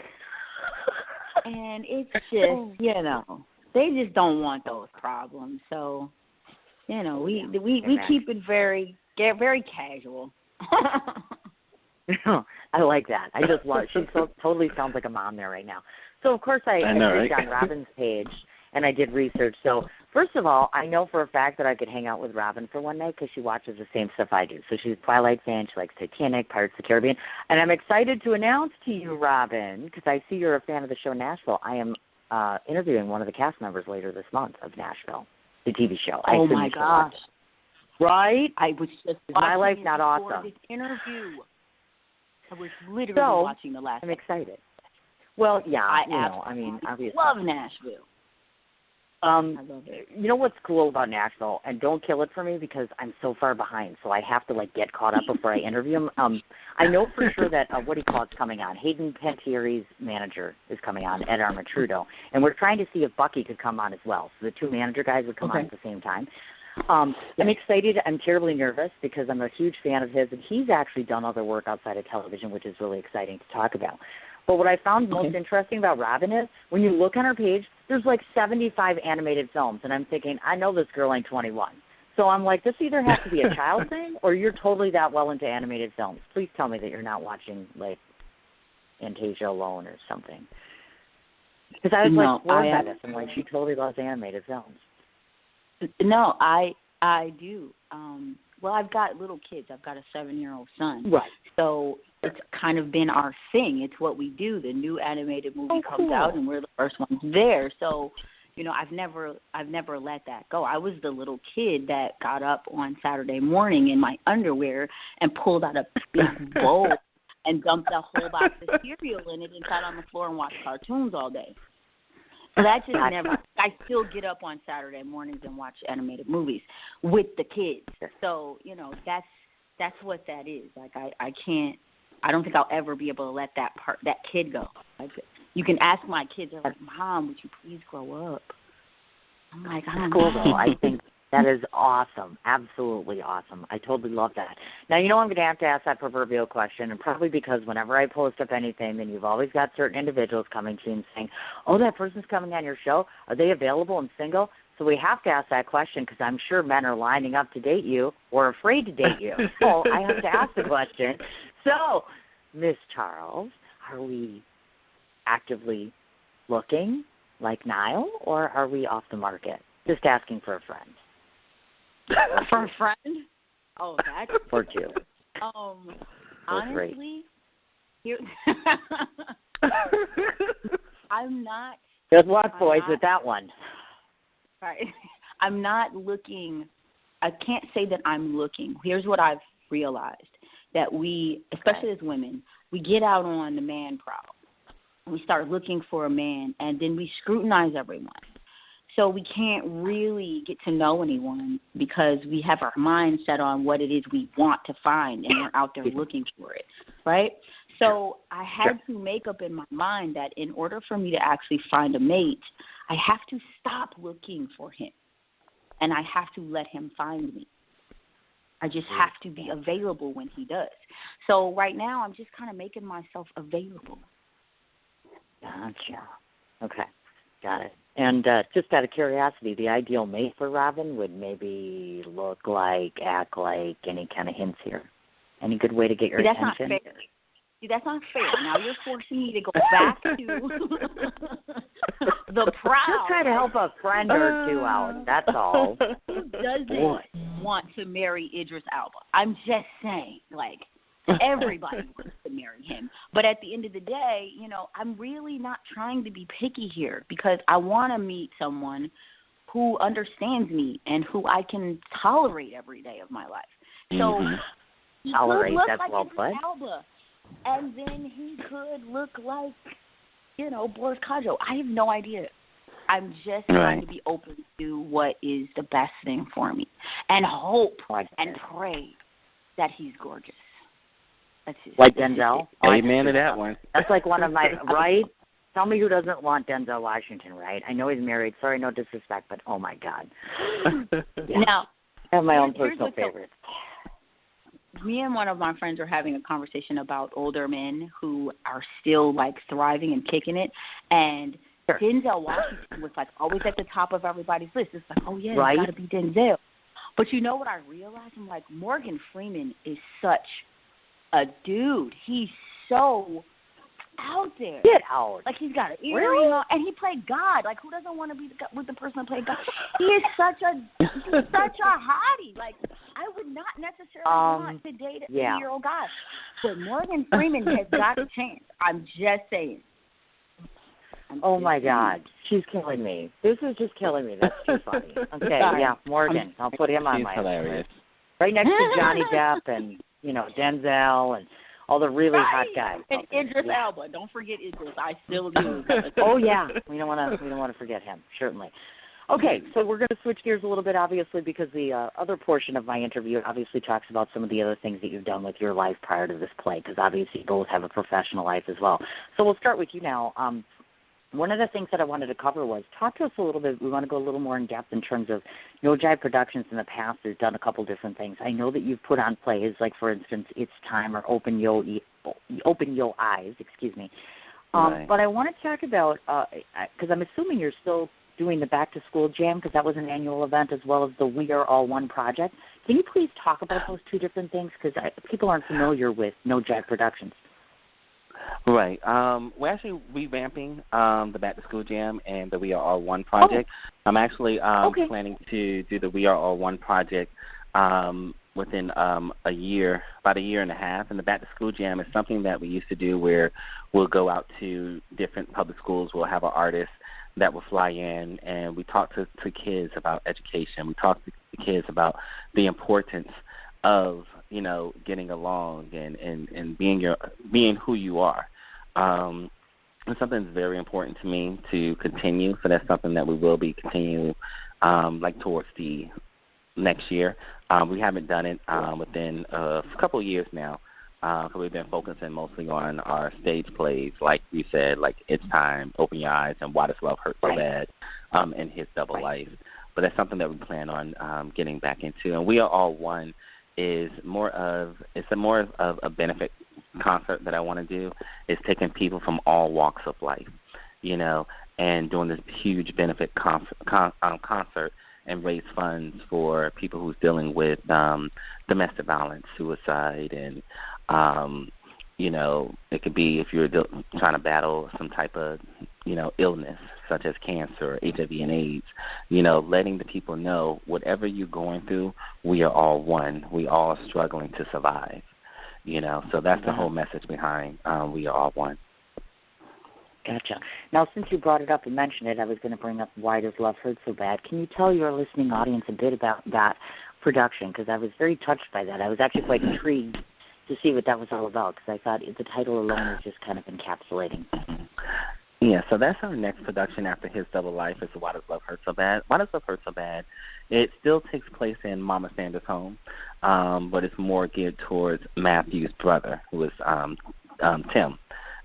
E: And it's just, you know, they just don't want those problems. So, you know, we keep it very casual.
D: I like that. I just love. She totally sounds like a mom there right now. So of course I clicked on Robyn's page and I did research. So first of all, I know for a fact that I could hang out with Robyn for one night because she watches the same stuff I do. So she's a Twilight fan. She likes Titanic, Pirates of the Caribbean, and I'm excited to announce to you, Robyn, because I see you're a fan of the show Nashville. I am interviewing one of the cast members later this month of Nashville, the TV show.
E: Oh my gosh!
D: Right?
E: I was just
D: my life not awesome.
E: This interview. I was literally watching the last.
D: I'm excited. Well, yeah,
E: I
D: obviously
E: love Nashville. I love it.
D: You know what's cool about Nashville, and don't kill it for me because I'm so far behind, so I have to get caught up before I interview him. I know for sure that it's coming on. Hayden Panettieri's manager is coming on, Ed Armatrudo, and we're trying to see if Bucky could come on as well. So the two manager guys would come on at the same time. I'm excited. I'm terribly nervous because I'm a huge fan of his, and he's actually done other work outside of television, which is really exciting to talk about. But what I found most interesting about Robyn is when you look on her page, there's 75 animated films, and I'm thinking, I know this girl ain't 21. So I'm like, this either has to be a child thing or you're totally that well into animated films. Please tell me that you're not watching, Fantasia alone or something. Because I was floored by this. I'm like, she totally loves animated films.
E: No, I do. Well, I've got little kids. I've got a 7-year-old son.
D: Right.
E: So it's kind of been our thing. It's what we do. The new animated movie comes out, and we're the first ones there. So, you know, I've never let that go. I was the little kid that got up on Saturday morning in my underwear and pulled out a big bowl and dumped a whole box of cereal in it and sat on the floor and watched cartoons all day. So that just never. I still get up on Saturday mornings and watch animated movies with the kids. So, you know, that's what that is. I can't. I don't think I'll ever be able to let that kid go. You can ask my kids. They're like, Mom, would you please grow up? I'm like, I don't know.
D: I think that is awesome. Absolutely awesome. I totally love that. Now, you know I'm going to ask that proverbial question, and probably because whenever I post up anything, then you've always got certain individuals coming to you and saying, oh, that person's coming on your show. Are they available and single? So we have to ask that question because I'm sure men are lining up to date you or afraid to date you. So I have to ask the question. So, Miss Charles, are we actively looking like Nial, or are we off the market? Just asking for a friend.
E: For a friend? Oh, that's
D: for two.
E: Honestly, I'm not.
D: Good luck, boys, with that one.
E: Right. I'm not looking. I can't say that I'm looking. Here's what I've realized, that we, especially as women, we get out on the man prowl. We start looking for a man, and then we scrutinize everyone. So we can't really get to know anyone because we have our mind set on what it is we want to find, and we're out there looking for it, right? So I had to make up in my mind that in order for me to actually find a mate, I have to stop looking for him, and I have to let him find me. I just have to be available when he does. So right now I'm just kind of making myself available.
D: Gotcha. Okay, got it. And just out of curiosity, the ideal mate for Robyn would maybe look like, act like, any kind of hints here? Any good way to get your attention?
E: That's not fair. See, that's not fair. Now you're forcing me to go back to the proud.
D: Just try to help a friend or two out. That's all.
E: Who doesn't want to marry Idris Elba? I'm just saying, like, everybody wants to marry him. But at the end of the day, you know, I'm really not trying to be picky here because I want to meet someone who understands me and who I can tolerate every day of my life. So he
D: tolerate,
E: could look
D: that's
E: like
D: well put.
E: Elba, and then he could look like, you know, Boris Kodjoe. I have no idea. I'm just trying to be open to what is the best thing for me, and hope and pray that he's gorgeous. That's just,
D: like Denzel.
F: Amen to that one.
D: That's like one of my right. Tell me who doesn't want Denzel Washington, right? I know he's married. Sorry, no disrespect, but oh my God. Yeah.
E: Now,
D: I have my own personal favorites.
E: Me and one of my friends were having a conversation about older men who are still, like, thriving and kicking it. And Denzel Washington was, like, always at the top of everybody's list. It's like, oh, yeah, it's got to be Denzel. But you know what I realized? I'm like, Morgan Freeman is such a dude. He's so out there.
D: Get out.
E: Like, he's got an earring on, and he played God. Like, who doesn't want to be with the person that played God? He is such a hottie. Like, I would not necessarily want to date a 80-year-old guy. But Morgan Freeman has got a chance. I'm just saying.
D: Oh, my God. She's killing me. This is just killing me. That's too funny. Okay, yeah, Morgan. I'll put him on my list. Right next to Johnny Depp and, you know, Denzel and all the really hot guys.
E: And Idris Elba. Don't forget Idris. I still do.
D: Oh, yeah. We don't want to forget him, certainly. Okay, so we're going to switch gears a little bit, obviously, because the other portion of my interview obviously talks about some of the other things that you've done with your life prior to this play, because obviously you both have a professional life as well. So we'll start with you now. One of the things that I wanted to cover was talk to us a little bit. We want to go a little more in depth in terms of Jive Productions in the past has done a couple different things. I know that you've put on plays like, for instance, It's Time or Open Yo Eyes, excuse me. But I want to talk about, because I'm assuming you're still doing the Back to School Jam, because that was an annual event, as well as the We Are All One project. Can you please talk about those two different things? Because people aren't familiar with Jive Productions.
F: Right. We're actually revamping the Back to School Jam and the We Are All One project. I'm actually planning to do the We Are All One project within a year, about a year and a half. And the Back to School Jam is something that we used to do where we'll go out to different public schools. We'll have an artist that will fly in, and we talk to kids about education. We talk to the kids about the importance of, you know, getting along and being who you are. It's something that's very important to me to continue. So that's something that we will be continuing, like towards the next year. We haven't done it within a couple of years now. So we've been focusing mostly on our stage plays, like you said, like It's Time, Open Your Eyes, and Why Does Love Hurt So Bad, and His Double Life. But that's something that we plan on getting back into. And We Are All One is more of a benefit concert that I want to do. Is taking people from all walks of life, you know, and doing this huge benefit concert and raise funds for people who's dealing with domestic violence, suicide, and you know, it could be if you're trying to battle some type of, you know, illness such as cancer, HIV and AIDS, you know, letting the people know whatever you're going through, we are all one. We all struggling to survive, you know. So that's the whole message behind We Are All One.
D: Gotcha. Now, since you brought it up and mentioned it, I was going to bring up Why Does Love Hurt So Bad. Can you tell your listening audience a bit about that production? Because I was very touched by that. I was actually quite intrigued to see what that was all about, because I thought the title alone was just kind of encapsulating.
F: Yeah, so that's our next production after His Double Life is Why Does Love Hurt So Bad. Why Does Love Hurt So Bad? It still takes place in Mama Sanders' home, but it's more geared towards Matthew's brother, who is Tim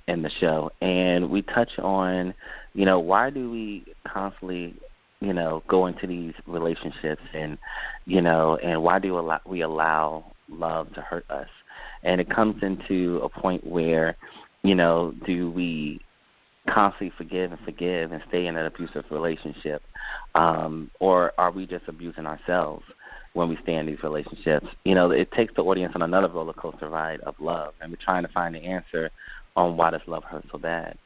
F: in the show. And we touch on, you know, why do we constantly, you know, go into these relationships, and, you know, and why do we allow love to hurt us? And it comes into a point where, you know, do we constantly forgive and stay in an abusive relationship, or are we just abusing ourselves, when we stay in these relationships. You know, it takes the audience on another roller coaster ride of love, and we're trying to find the answer on why does love hurt so bad.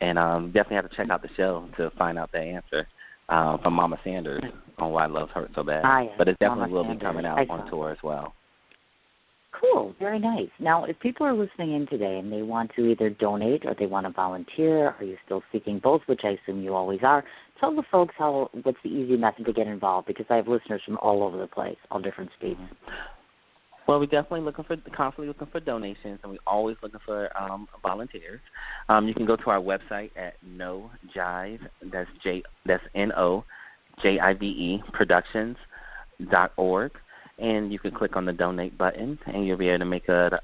F: And definitely have to check out the show to find out the answer from Mama Sanders on why love hurts so bad.
D: Yes.
F: But it definitely
D: Mama
F: will
D: Sanders.
F: be coming out on tour as well.
D: Cool. Very nice. Now, if people are listening in today and they want to either donate or they want to volunteer, are you still seeking both, which I assume you always are, tell the folks what's the easy method to get involved, because I have listeners from all over the place, all different states.
F: Well, we're definitely constantly looking for donations, and we're always looking for volunteers. You can go to our website at Jive, that's NOJIVE Productions.org, and you can click on the donate button, and you'll be able to make a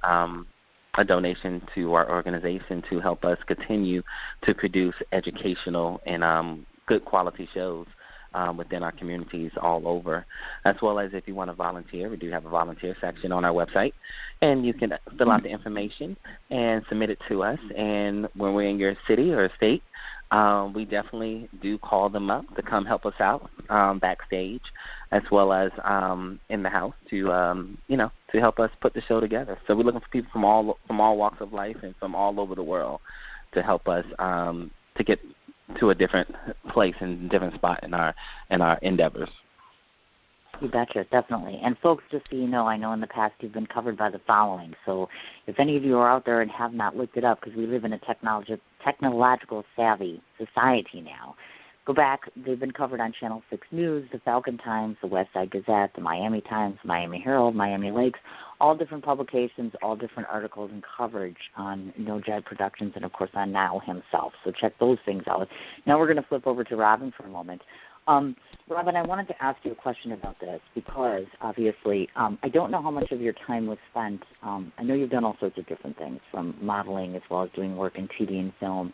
F: donation to our organization to help us continue to produce educational and good quality shows within our communities all over, as well as if you want to volunteer. We do have a volunteer section on our website, and you can fill out the information and submit it to us. And when we're in your city or state, we definitely do call them up to come help us out backstage, as well as in the house to help us put the show together. So we're looking for people from all walks of life and from all over the world to help us to get to a different place and different spot in our endeavors.
D: You betcha, definitely. And folks, just so you know, I know in the past you've been covered by the following. So if any of you are out there and have not looked it up, because we live in a technological savvy society now, go back. They've been covered on Channel 6 News, the Falcon Times, the West Side Gazette, the Miami Times, Miami Herald, Miami Lakes, all different publications, all different articles and coverage on No Jive Productions and, of course, on Nial himself. So check those things out. Now we're going to flip over to Robyn for a moment. Robyn, I wanted to ask you a question about this because, obviously, I don't know how much of your time was spent. I know you've done all sorts of different things, from modeling as well as doing work in TV and film,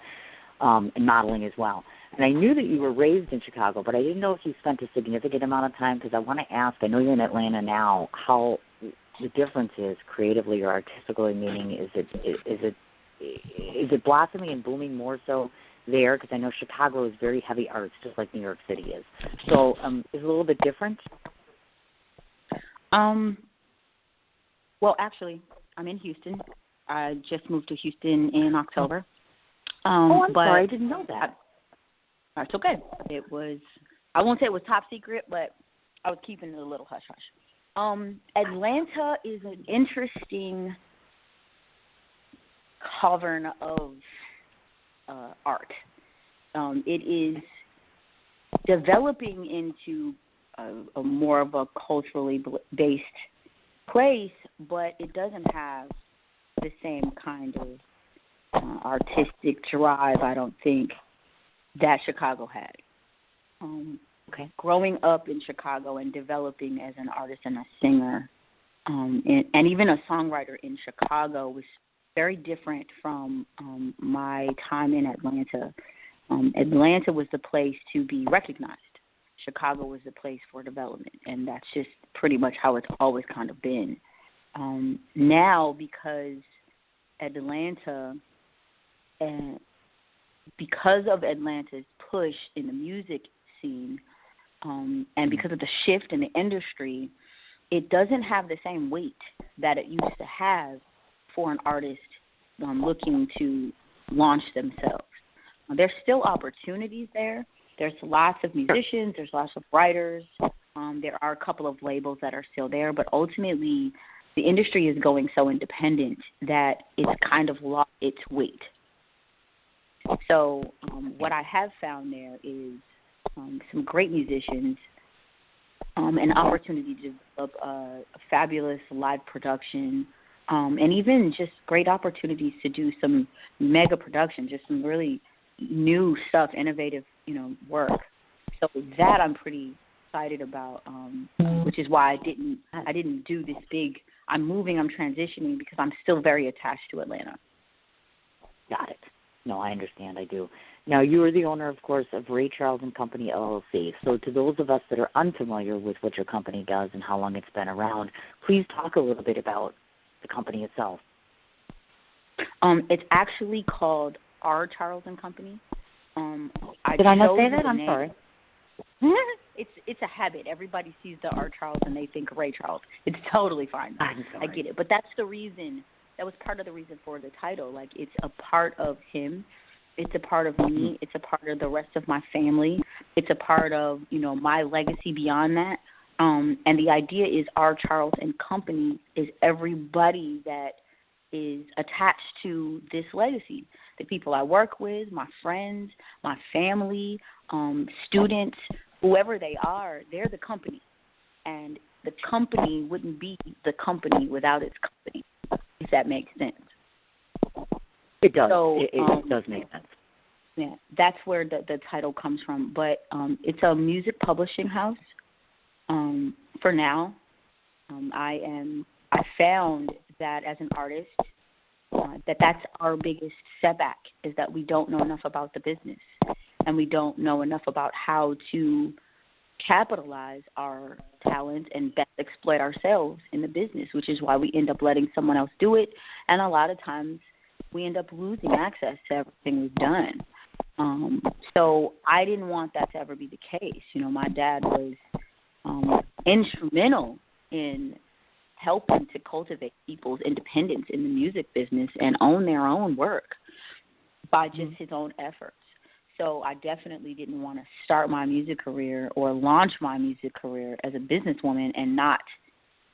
D: and modeling as well. And I knew that you were raised in Chicago, but I didn't know if you spent a significant amount of time, because I want to ask, I know you're in Atlanta now, how the difference is creatively or artistically, meaning is it blossoming and booming more so there? Because I know Chicago is very heavy arts, just like New York City is. So is it a little bit different?
E: Well, actually, I'm in Houston. I just moved to Houston in October.
D: I'm sorry, I didn't know that.
E: That's okay. It was, I won't say it was top secret, but I was keeping it a little hush-hush. Atlanta is an interesting cavern of art. It is developing into a more of a culturally based place, but it doesn't have the same kind of artistic drive, I don't think, that Chicago had. Growing up in Chicago and developing as an artist and a singer, and even a songwriter in Chicago was very different from my time in Atlanta. Atlanta was the place to be recognized. Chicago was the place for development, and that's just pretty much how it's always kind of been. Now, because Atlanta, because of Atlanta's push in the music scene, and because of the shift in the industry, it doesn't have the same weight that it used to have for an artist looking to launch themselves. There's still opportunities there. There's lots of musicians. There's lots of writers. There are a couple of labels that are still there, but ultimately the industry is going so independent that it's kind of lost its weight. So what I have found there is some great musicians, an opportunity to develop a fabulous live production, and even just great opportunities to do some mega production, just some really new stuff, innovative, work. So that I'm pretty excited about, which is why I didn't do this big. I'm transitioning because I'm still very attached to Atlanta.
D: Got it. No, I understand. I do. Now, you are the owner, of course, of Ray Charles & Company, LLC. So to those of us that are unfamiliar with what your company does and how long it's been around, please talk a little bit about the company itself.
E: It's actually called R. Charles & Company.
D: Did I not say that? I'm sorry.
E: it's a habit. Everybody sees the R. Charles and they think Ray Charles. It's totally fine. I get it. But that's the reason. That was part of the reason for the title. Like, it's a part of him. It's a part of me. It's a part of the rest of my family. It's a part of, my legacy beyond that. And the idea is R. Charles and Company is everybody that is attached to this legacy. The people I work with, my friends, my family, students, whoever they are, they're the company. And the company wouldn't be the company without its company, if that makes sense.
D: It does.
E: So,
D: it does make sense.
E: Yeah, that's where the title comes from. But it's a music publishing house. For now, I found that as an artist, that's our biggest setback, is that we don't know enough about the business, and we don't know enough about how to capitalize our talent and best exploit ourselves in the business, which is why we end up letting someone else do it, and a lot of times we end up losing access to everything we've done. So I didn't want that to ever be the case. My dad was instrumental in helping to cultivate people's independence in the music business and own their own work by just his own efforts. So I definitely didn't want to start my music career or launch my music career as a businesswoman and not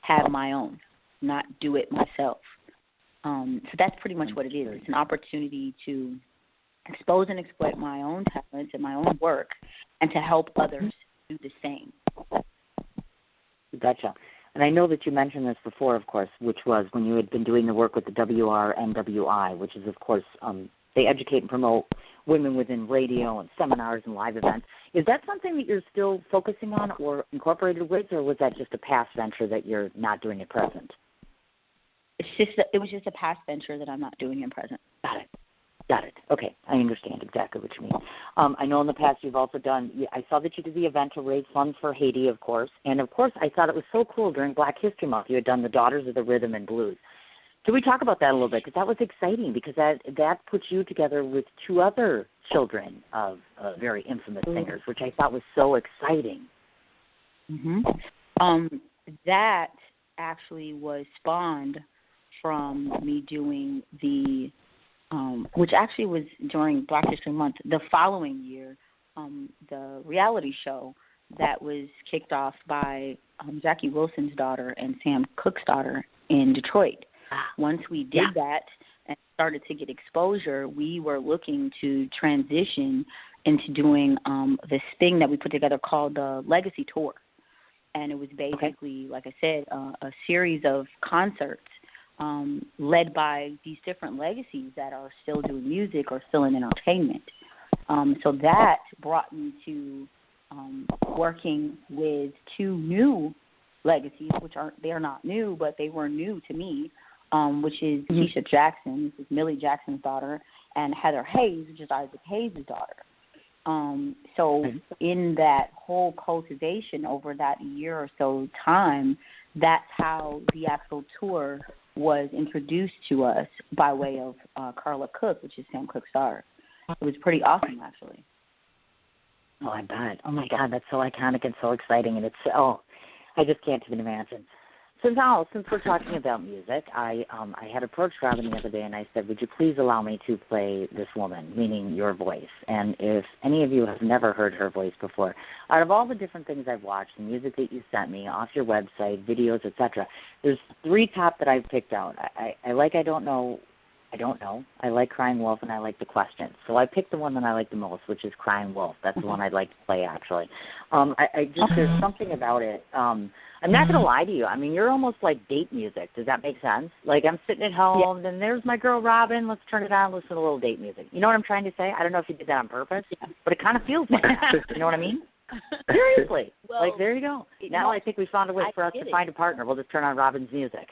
E: have my own, not do it myself. So that's pretty much what it is. It's an opportunity to expose and exploit my own talents and my own work, and to help others do the same.
D: Gotcha. And I know that you mentioned this before, of course, which was when you had been doing the work with the WRNWI, which is, of course, they educate and promote women within radio and seminars and live events. Is that something that you're still focusing on or incorporated with, or was that just a past venture that you're not doing at present?
E: It was just a past venture that I'm not doing in present.
D: Got it. Okay, I understand exactly what you mean. I know in the past you've also done, I saw that you did the event to raise funds for Haiti, of course, and of course I thought it was so cool during Black History Month. You had done the Daughters of the Rhythm and Blues. Can we talk about that a little bit? Because that was exciting, because that puts you together with two other children of very infamous singers, which I thought was so exciting.
E: That actually was spawned from me doing the which actually was during Black History Month, the following year, the reality show that was kicked off by Jackie Wilson's daughter and Sam Cooke's daughter in Detroit. Once we did that and started to get exposure, we were looking to transition into doing this thing that we put together called the Legacy Tour. And it was basically, like I said, a series of concerts led by these different legacies that are still doing music or still in entertainment. So that brought me to working with two new legacies, which they're not new, but they were new to me, which is Keisha Jackson, this is Millie Jackson's daughter, and Heather Hayes, which is Isaac Hayes' daughter. So in that whole cultivation over that year or so time, that's how the actual tour was introduced to us by way of Carla Cooke, which is Sam Cooke's daughter. It was pretty awesome, actually.
D: Oh, I bet. Oh, my God, that's so iconic and so exciting. And I just can't even imagine. So now, since we're talking about music, I had approached Robyn the other day, and I said, would you please allow me to play this woman, meaning your voice? And if any of you have never heard her voice before, out of all the different things I've watched, the music that you sent me, off your website, videos, etc., there's three top that I've picked out. I like I Don't Know, I like Crying Wolf, and I like The Question. So I picked the one that I like the most, which is Crying Wolf. That's the one I'd like to play, actually. There's something about it. I'm not going to lie to you. I mean, you're almost like date music. Does that make sense? Like, I'm sitting at home, and there's my girl Robyn. Let's turn it on, listen to a little date music. You know what I'm trying to say? I don't know if you did that on purpose, but it kind of feels like that. You know what I mean? Seriously.
E: Well,
D: like, there you go. Now I think we found a way for us to find a partner. We'll just turn on Robyn's music.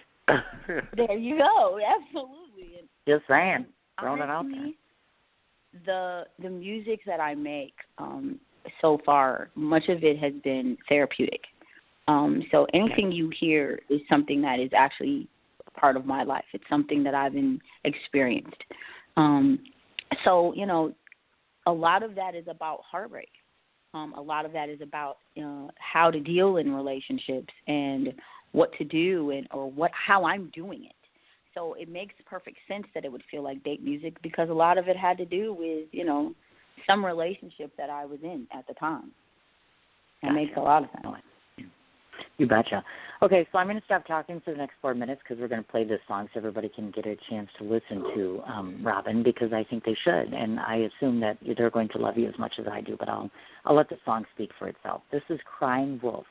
E: There you go. Absolutely.
D: Just saying. Throwing it out
E: there. The music that I make so far, much of it has been therapeutic. So anything you hear is something that is actually a part of my life. It's something that I've experienced. So, a lot of that is about heartbreak. A lot of that is about how to deal in relationships and what to do and how I'm doing it. So it makes perfect sense that it would feel like date music because a lot of it had to do with, some relationship that I was in at the time. That makes a lot of sense.
D: You betcha. Okay, so I'm going to stop talking for the next 4 minutes because we're going to play this song so everybody can get a chance to listen to Robyn, because I think they should, and I assume that they're going to love you as much as I do, but I'll let the song speak for itself. This is Crying Wolf.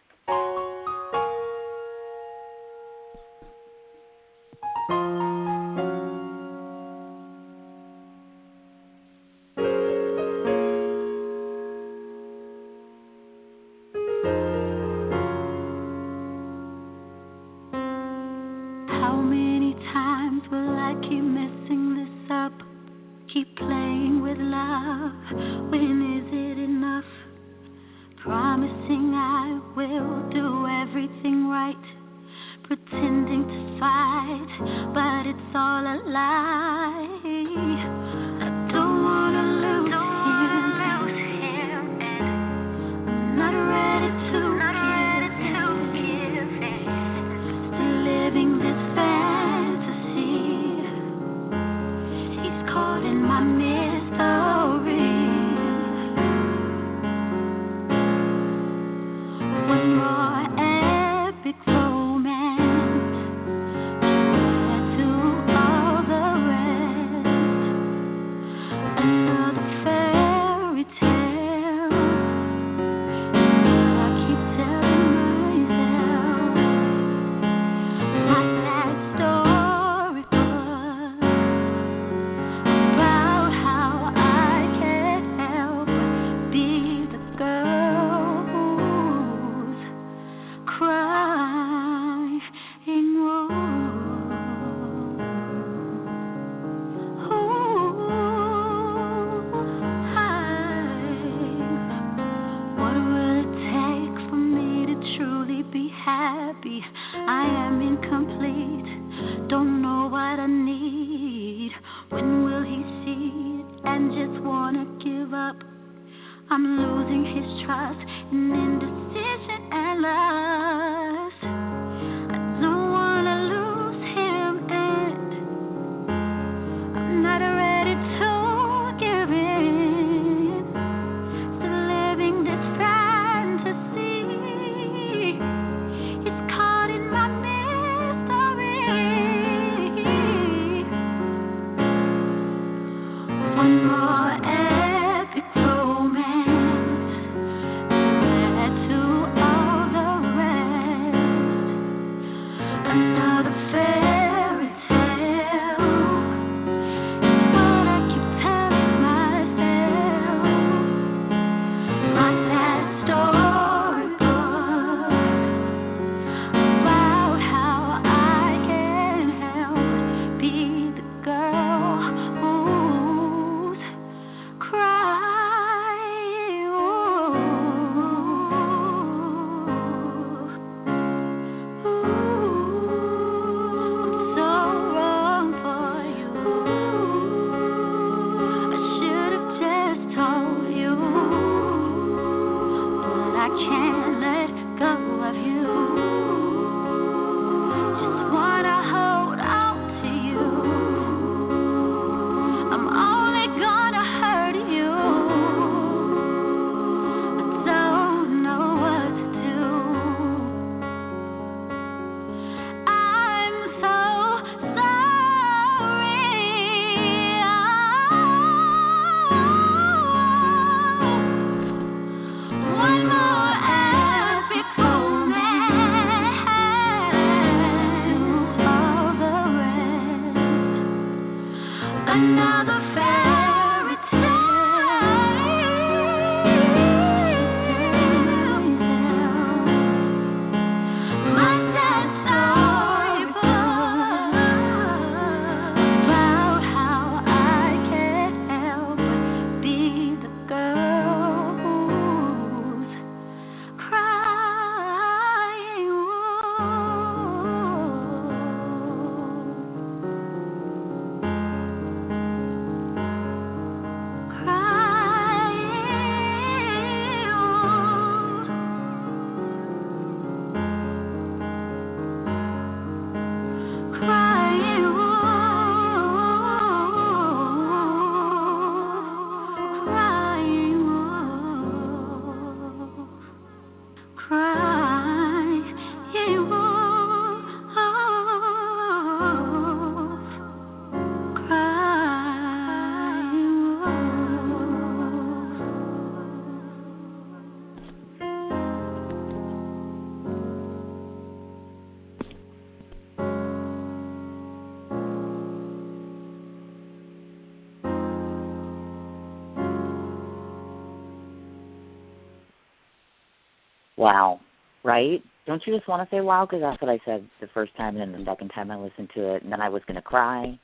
D: Wow. Right? Don't you just want to say wow? Because that's what I said the first time, and then the second time I listened to it, and then I was going to cry.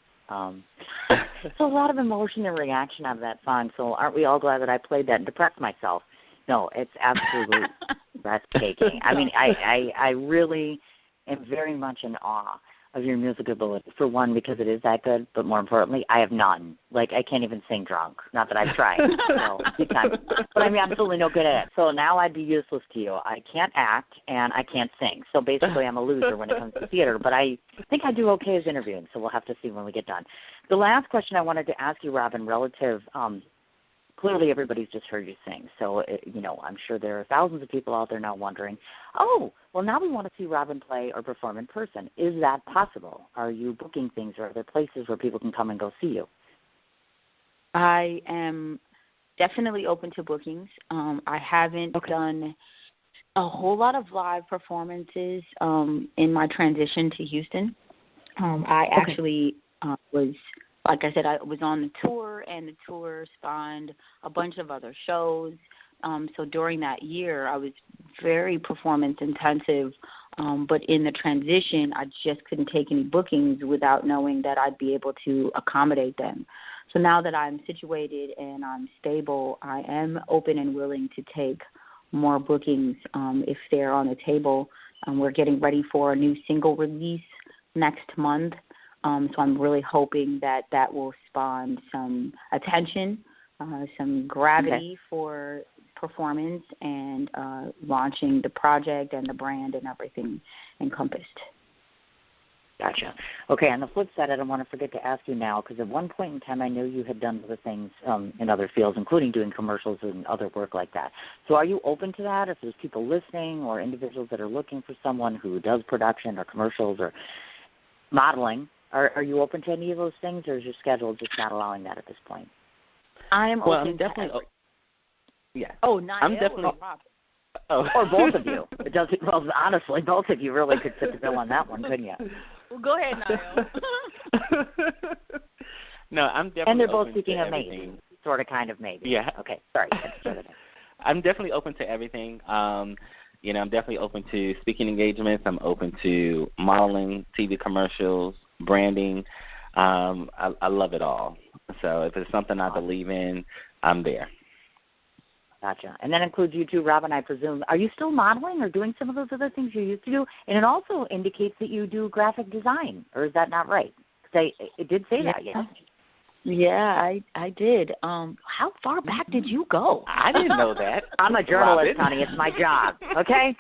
D: So a lot of emotion and reaction out of that song. So aren't we all glad that I played that and depressed myself? No, it's absolutely breathtaking. I mean, I really am very much in awe of your music ability. For one, because it is that good, but more importantly, I have none. Like, I can't even sing drunk. Not that I've tried. So, big time. But I'm absolutely no good at it. So now I'd be useless to you. I can't act, and I can't sing. So basically I'm a loser when it comes to theater. But I think I do okay as interviewing, so we'll have to see when we get done. The last question I wanted to ask you, Robyn, relative clearly everybody's just heard you sing. So, I'm sure there are thousands of people out there now wondering, oh, well, now we want to see Robyn play or perform in person. Is that possible? Are you booking things, or are there places where people can come and go see you?
E: I am definitely open to bookings. I haven't done a whole lot of live performances in my transition to Houston. I actually was... Like I said, I was on the tour, and the tour spawned a bunch of other shows. So during that year, I was very performance intensive. But in the transition, I just couldn't take any bookings without knowing that I'd be able to accommodate them. So now that I'm situated and I'm stable, I am open and willing to take more bookings if they're on the table. We're getting ready for a new single release next month. So I'm really hoping that will spawn some attention, some gravity for performance, and launching the project and the brand and everything encompassed.
D: Gotcha. Okay, on the flip side, I don't want to forget to ask you now, because at one point in time I know you had done other things in other fields, including doing commercials and other work like that. So are you open to that? If there's people listening or individuals that are looking for someone who does production or commercials or modeling, are you open to any of those things, or is your schedule just not allowing that at this point?
E: I am
F: well,
E: open
F: I'm definitely
E: to everything.
F: Yeah.
E: Oh, Nial
F: I'm definitely.
E: or
D: Or both of you. It doesn't. Well, honestly, both of you really could fit the bill on that one, couldn't you?
E: Well, go ahead, Nial.
F: No, I'm definitely.
D: And they're both
F: open
D: speaking
F: to
D: of
F: everything.
D: maybe, sort of, kind of, maybe.
F: Yeah.
D: Okay. Sorry.
F: I'm definitely open to everything. I'm definitely open to speaking engagements. I'm open to modeling, TV commercials, branding. I love it all. So if it's something I believe in, I'm there.
D: Gotcha. And that includes you too, Robyn, I presume. Are you still modeling or doing some of those other things you used to do? And it also indicates that you do graphic design, or is that not right? Because it did say that, yes?
E: Yeah, I did. How far back did you go?
F: I didn't know that.
D: I'm a journalist, honey. It's my job, okay?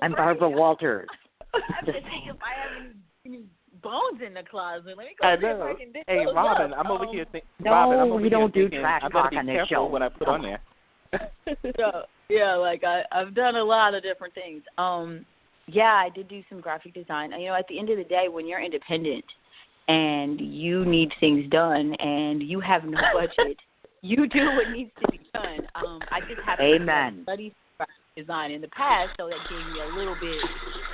D: I'm Barbara Walters.
E: I have to see if I have any bones in the closet. Let me go see if I can dig
F: Hey,
E: those
F: Robyn,
E: up.
F: I'm over here thinking.
D: No,
F: Robyn, I'm over
D: we
F: here
D: don't do
F: thinking,
D: trash
F: I better
D: talk
F: be
D: on this
F: careful
D: show.
F: what I put on there.
E: I've done a lot of different things. I did do some graphic design. At the end of the day, when you're independent and you need things done and you have no budget, you do what needs to be done. I just have to study graphic design in the past, so that gave me a little bit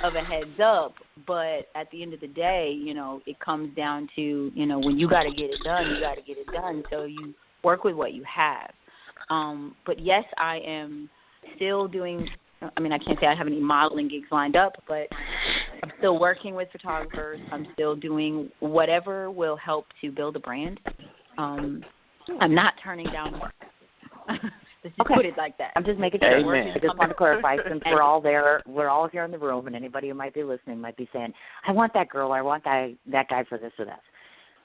E: of a heads up. But at the end of the day, it comes down to, when you got to get it done, you got to get it done. So you work with what you have. But yes, I am still doing, I can't say I have any modeling gigs lined up, but I'm still working with photographers. I'm still doing whatever will help to build a brand. I'm not turning down work. Let's just put it like that.
D: I'm just making sure. I just want to clarify, since we're all there, we're all here in the room, and anybody who might be listening might be saying, I want that girl, I want that guy for this or that.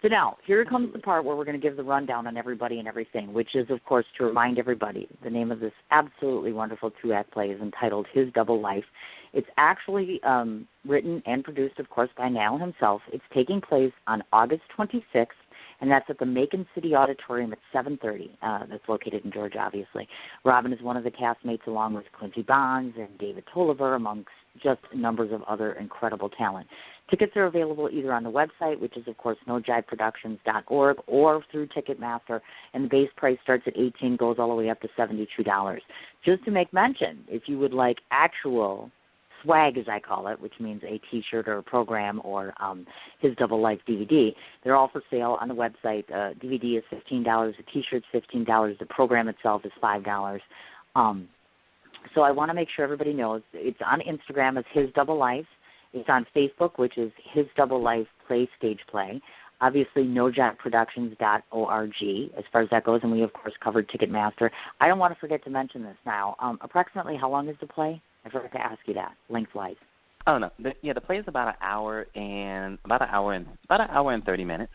D: So now, here comes the part where we're going to give the rundown on everybody and everything, which is, of course, to remind everybody the name of this absolutely wonderful two-act play is entitled His Double Life. It's actually written and produced, of course, by Nial himself. It's taking place on August 26th, and that's at the Macon City Auditorium at 7:30. That's located in Georgia, obviously. Robyn is one of the castmates, along with Quincy Bonds and David Tolliver, amongst just numbers of other incredible talent. Tickets are available either on the website, which is, of course, nojiveproductions.org, or through Ticketmaster, and the base price starts at $18, goes all the way up to $72. Just to make mention, if you would like actual swag, as I call it, which means a T-shirt or a program or His Double Life DVD, they're all for sale on the website. DVD is $15, the T-shirt's $15, the program itself is $5. So I want to make sure everybody knows it's on Instagram as His Double Life. It's on Facebook, which is His Double Life Play Stage Play. Obviously, nojackproductions.org as far as that goes, and we, of course, covered Ticketmaster. I don't want to forget to mention this now. Approximately how long is the play? I forgot to ask you that, lengthwise.
F: Oh, no. The play is about an hour and 30 minutes.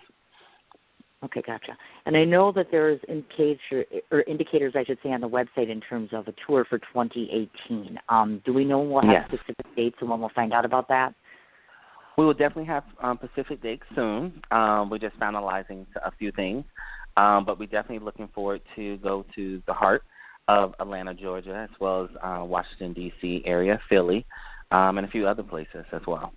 D: Okay, gotcha. And I know that there's indicators, I should say, on the website in terms of a tour for 2018. Do we know we'll have specific dates and when we'll find out about that?
F: We will definitely have specific dates soon. We're just finalizing a few things. But we're definitely looking forward to go to the heart of Atlanta, Georgia, as well as Washington, D.C. area, Philly, and a few other places as well.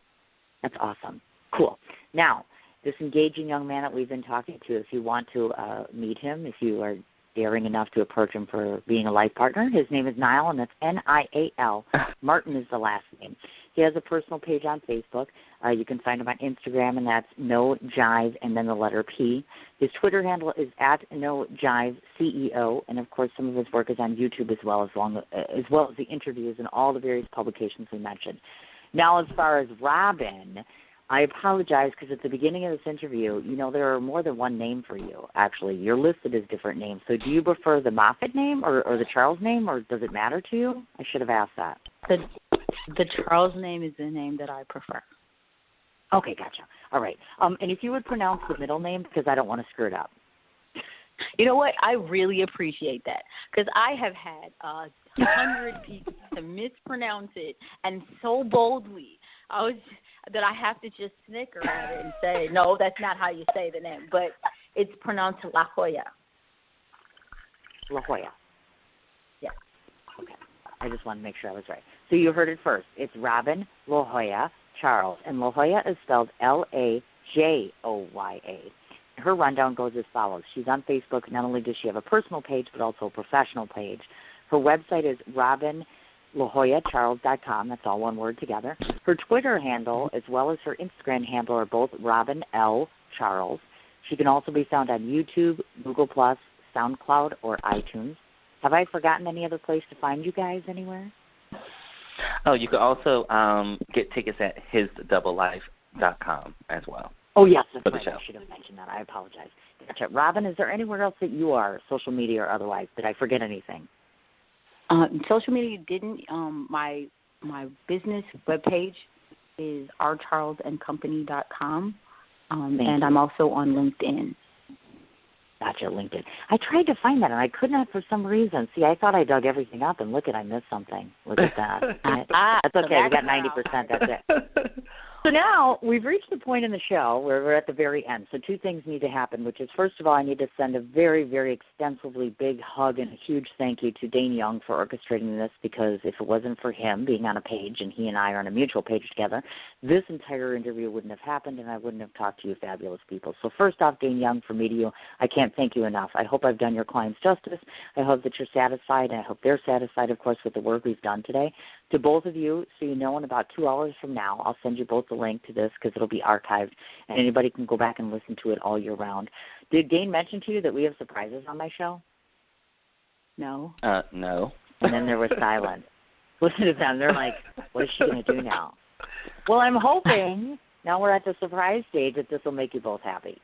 D: That's awesome. Cool. Now, this engaging young man that we've been talking to, if you want to meet him, if you are daring enough to approach him for being a life partner, his name is Nial, and that's Nial. Martin is the last name. He has a personal page on Facebook. You can find him on Instagram, and that's No Jive and then the letter P. His Twitter handle is at No Jive CEO, and of course some of his work is on YouTube as well as the interviews and all the various publications we mentioned. Now, as far as Robyn, I apologize because at the beginning of this interview, there are more than one name for you, actually. You're listed as different names. So do you prefer the Moffat name or the Charles name, or does it matter to you? I should have asked that.
E: The Charles name is the name that I prefer.
D: Okay, gotcha. All right. And if you would pronounce the middle name, because I don't want to screw it up.
E: You know what? I really appreciate that because I have had 100 people to mispronounce it, and so boldly that I have to just snicker at it and say, no, that's not how you say the name, but it's pronounced LaJoya.
D: LaJoya.
E: Yeah.
D: Okay. I just want to make sure I was right. So you heard it first. It's Robyn LaJoya Charles, and LaJoya is spelled Lajoya. Her rundown goes as follows. She's on Facebook. Not only does she have a personal page, but also a professional page. Her website is RobynLaJoyaCharles.com. That's all one word together. Her Twitter handle as well as her Instagram handle are both Robyn L. Charles. She can also be found on YouTube, Google+, SoundCloud, or iTunes. Have I forgotten any other place to find you guys anywhere?
F: Oh, you could also get tickets at hisdoublelife.com as well.
D: Oh, yes, that's right. I should have mentioned that. I apologize. Gotcha. Robyn, is there anywhere else that you are, social media or otherwise? Did I forget anything?
E: Social media didn't. My business webpage is rcharlesandcompany.com, and I'm also on LinkedIn.
D: Gotcha, LinkedIn. I tried to find that, and I could not for some reason. See, I thought I dug everything up, and look I missed something. Look at that. That's okay. We got 90%. That's it. So now we've reached the point in the show where we're at the very end. So two things need to happen, which is, first of all, I need to send a very, very extensively big hug and a huge thank you to Dane Young for orchestrating this, because if it wasn't for him being on a page and he and I are on a mutual page together, this entire interview wouldn't have happened and I wouldn't have talked to you fabulous people. So first off, Dane Young, from me to you, I can't thank you enough. I hope I've done your clients justice. I hope that you're satisfied, and I hope they're satisfied, of course, with the work we've done today. To both of you, so you know, in about 2 hours from now, I'll send you both the link to this because it'll be archived, and anybody can go back and listen to it all year round. Did Dane mention to you that we have surprises on my show?
E: No.
F: No.
D: And then there was silence. Listen to them. They're like, what is she going to do now? Well, I'm hoping, now we're at the surprise stage, that this will make you both happy.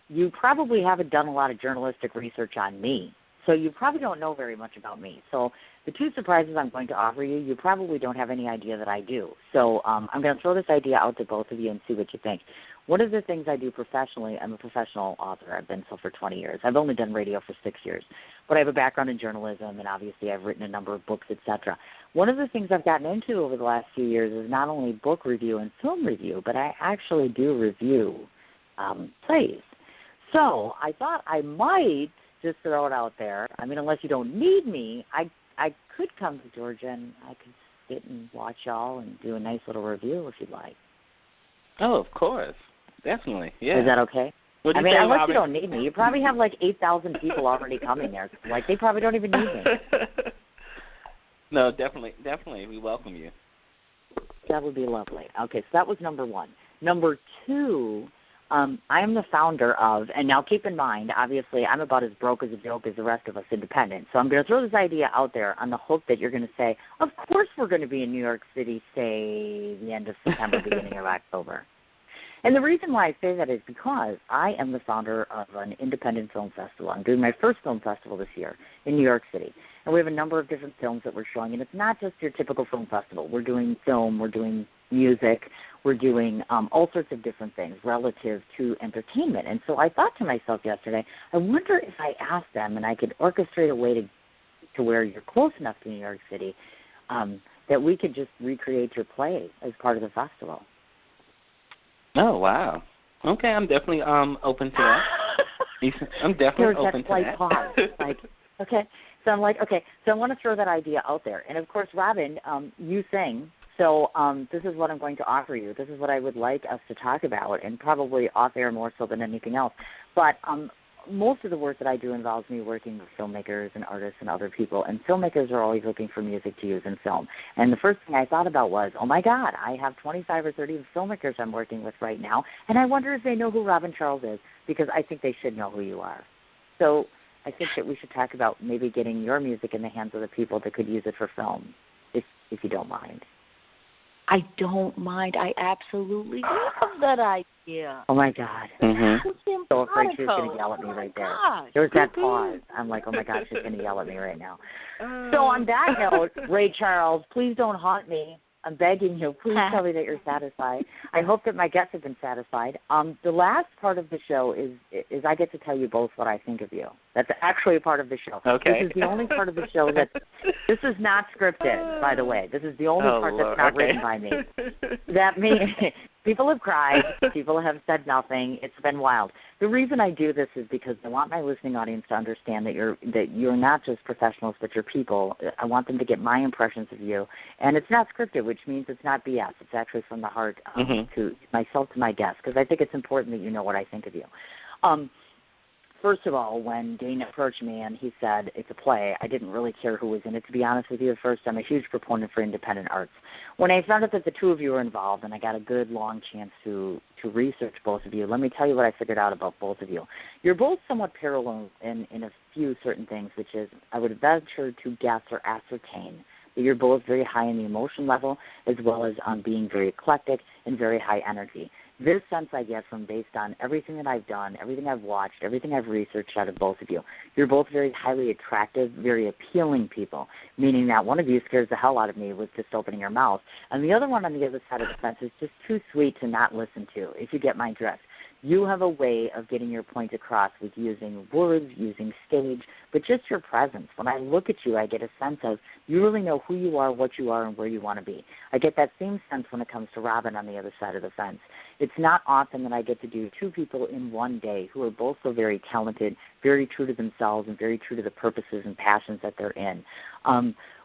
D: You probably haven't done a lot of journalistic research on me, so you probably don't know very much about me. So the two surprises I'm going to offer you, you probably don't have any idea that I do. So I'm going to throw this idea out to both of you and see what you think. One of the things I do professionally, I'm a professional author. I've been so for 20 years. I've only done radio for 6 years. But I have a background in journalism, and obviously I've written a number of books, etc. One of the things I've gotten into over the last few years is not only book review and film review, but I actually do review plays. So I thought I might just throw it out there. I mean, unless you don't need me, I could come to Georgia and I could sit and watch y'all and do a nice little review if you'd like.
F: Oh, of course. Definitely, yeah.
D: Is that okay?
F: What do you
D: I mean,
F: say,
D: unless
F: Robyn?
D: you don't need me. You probably have like 8,000 people already coming there. Like, they probably don't even need me.
F: No, definitely. We welcome you.
D: That would be lovely. Okay, so that was number one. Number two, I am the founder of, and now keep in mind, obviously, I'm about as broke as a joke as the rest of us independent. So I'm going to throw this idea out there on the hope that you're going to say, of course we're going to be in New York City, say, the end of September, beginning of October. And the reason why I say that is because I am the founder of an independent film festival. I'm doing my first film festival this year in New York City. And we have a number of different films that we're showing. And it's not just your typical film festival. We're doing film, we're doing music, we're doing all sorts of different things relative to entertainment. And so I thought to myself yesterday, I wonder if I asked them and I could orchestrate a way to where you're close enough to New York City that we could just recreate your play as part of the festival.
F: Oh, wow. Okay, I'm definitely open to that. I'm definitely open to that.
D: Pause. Like, okay. So I'm like, okay. So I want to throw that idea out there. And, of course, Robyn, you sing. So this is what I'm going to offer you. This is what I would like us to talk about, and probably off-air more so than anything else. But most of the work that I do involves me working with filmmakers and artists and other people, and filmmakers are always looking for music to use in film. And the first thing I thought about was, oh, my God, I have 25 or 30 filmmakers I'm working with right now, and I wonder if they know who Robyn Charles is, because I think they should know who you are. So I think that we should talk about maybe getting your music in the hands of the people that could use it for film, if you don't mind.
E: I don't mind. I absolutely love that idea.
D: Oh, my God.
F: Mm-hmm.
D: So afraid she was going to yell at me right there.
E: Gosh.
D: There was that pause. I'm like, oh, my God, she's going to yell at me right now. So on that note, Ray Charles, please don't haunt me. I'm begging you. Please tell me that you're satisfied. I hope that my guests have been satisfied. The last part of the show is I get to tell you both what I think of you. That's actually a part of the show.
F: Okay.
D: This is the only part of the show this is not scripted, by the way. This is the only part that's not written by me. That means people have cried. People have said nothing. It's been wild. The reason I do this is because I want my listening audience to understand that you're not just professionals, but you're people. I want them to get my impressions of you. And it's not scripted, which means it's not BS. It's actually from the heart to myself, to my guests, because I think it's important that you know what I think of you. First of all, when Dane approached me and he said it's a play, I didn't really care who was in it, to be honest with you. At first, I'm a huge proponent for independent arts. When I found out that the two of you were involved and I got a good, long chance to research both of you, let me tell you what I figured out about both of you. You're both somewhat parallel in a few certain things, which is I would venture to guess or ascertain that you're both very high in the emotion level as well as on being very eclectic and very high energy. This sense I get from based on everything that I've done, everything I've watched, everything I've researched out of both of you. You're both very highly attractive, very appealing people, meaning that one of you scares the hell out of me with just opening your mouth, and the other one on the other side of the fence is just too sweet to not listen to, if you get my drift. You have a way of getting your point across with using words, using stage, but just your presence. When I look at you, I get a sense of you really know who you are, what you are, and where you want to be. I get that same sense when it comes to Robyn on the other side of the fence. It's not often that I get to do two people in one day who are both so very talented, very true to themselves, and very true to the purposes and passions that they're in.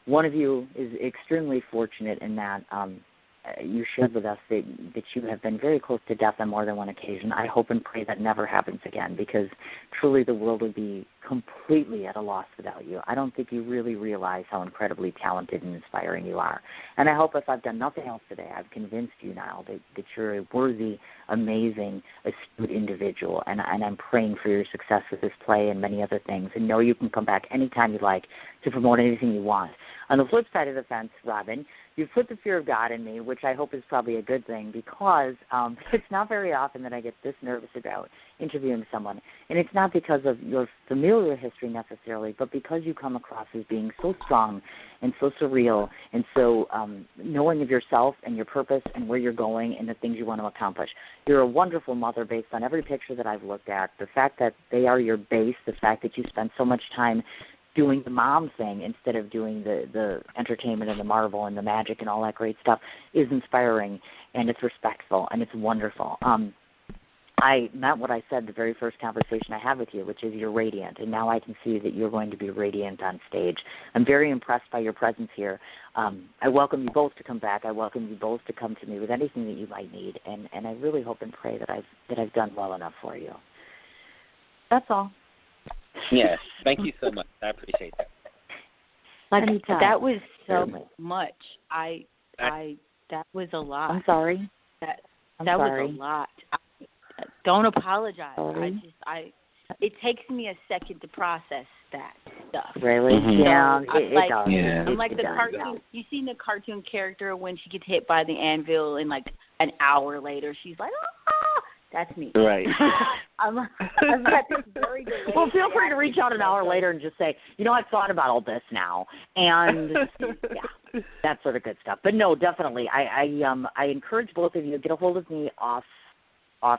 D: One of you is extremely fortunate in that you shared with us that you have been very close to death on more than one occasion. I hope and pray that never happens again, because truly the world would be completely at a loss without you. I don't think you really realize how incredibly talented and inspiring you are. And I hope if I've done nothing else today, I've convinced you now that you're a worthy, amazing, astute individual. And I'm praying for your success with this play and many other things. And know you can come back anytime you like to promote anything you want. On the flip side of the fence, Robyn, you've put the fear of God in me, which I hope is probably a good thing, because it's not very often that I get this nervous about interviewing someone. And it's not because of your familiar history necessarily, but because you come across as being so strong and so surreal and so knowing of yourself and your purpose and where you're going and the things you want to accomplish. You're a wonderful mother based on every picture that I've looked at. The fact that they are your base, the fact that you spend so much time doing the mom thing instead of doing the entertainment and the marvel and the magic and all that great stuff is inspiring, and it's respectful, and it's wonderful. I meant what I said the very first conversation I had with you, which is you're radiant, and now I can see that you're going to be radiant on stage. I'm very impressed by your presence here. I welcome you both to come back. I welcome you both to come to me with anything that you might need, and I really hope and pray that I've done well enough for you. That's all.
F: Yes, thank you so much. I appreciate that.
E: That was so much. That was a lot.
D: I'm sorry.
E: That was a lot. Don't apologize. It takes me a second to process that stuff.
D: Really?
F: Mm-hmm.
D: Yeah,
E: So
D: it does.
F: Yeah.
E: I'm like the cartoon. You seen the cartoon character when she gets hit by the anvil and like an hour later she's like, ah! That's me.
F: Right.
E: I've got this very delayed.
D: Well, feel free to reach out an hour later and just say, I've thought about all this now, and yeah, that sort of good stuff. But no, definitely, I encourage both of you to get a hold of me off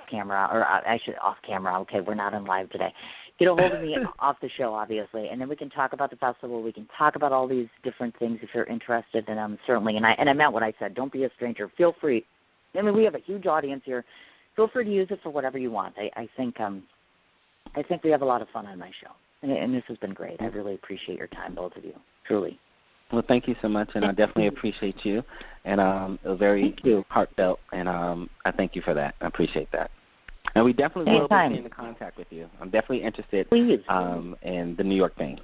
D: camera, or actually off camera. Okay, we're not on live today. Get a hold of me off the show, obviously, and then we can talk about the festival. We can talk about all these different things if you're interested, and certainly, and I meant what I said. Don't be a stranger. Feel free. I mean, we have a huge audience here. Feel free to use it for whatever you want. I think we have a lot of fun on my show, and this has been great. I really appreciate your time, both of you, truly.
F: Well, thank you so much, and I definitely appreciate you, and it was very heartfelt, and I thank you for that. I appreciate that. And we definitely will be in contact with you. I'm definitely interested in the New York thing,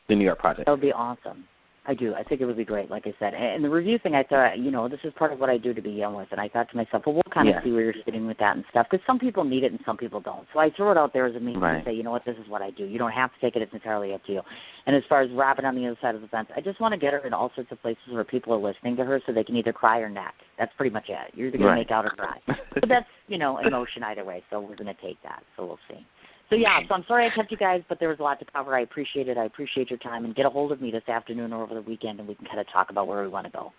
F: the New York project.
D: That would be awesome. I do. I think it would be great, like I said. And the review thing, I thought, this is part of what I do to begin with. And I thought to myself, well, we'll kind of see where you're sitting with that and stuff, because some people need it and some people don't. So I throw it out there as a means to say, you know what, this is what I do. You don't have to take it. It's entirely up to you. And as far as Robyn on the other side of the fence, I just want to get her in all sorts of places where people are listening to her so they can either cry or neck. That's pretty much it. You're either going to make out or cry. But that's, emotion either way. So we're going to take that. So we'll see. So, so I'm sorry I kept you guys, but there was a lot to cover. I appreciate it. I appreciate your time. And get a hold of me this afternoon or over the weekend, and we can kind of talk about where we want to go.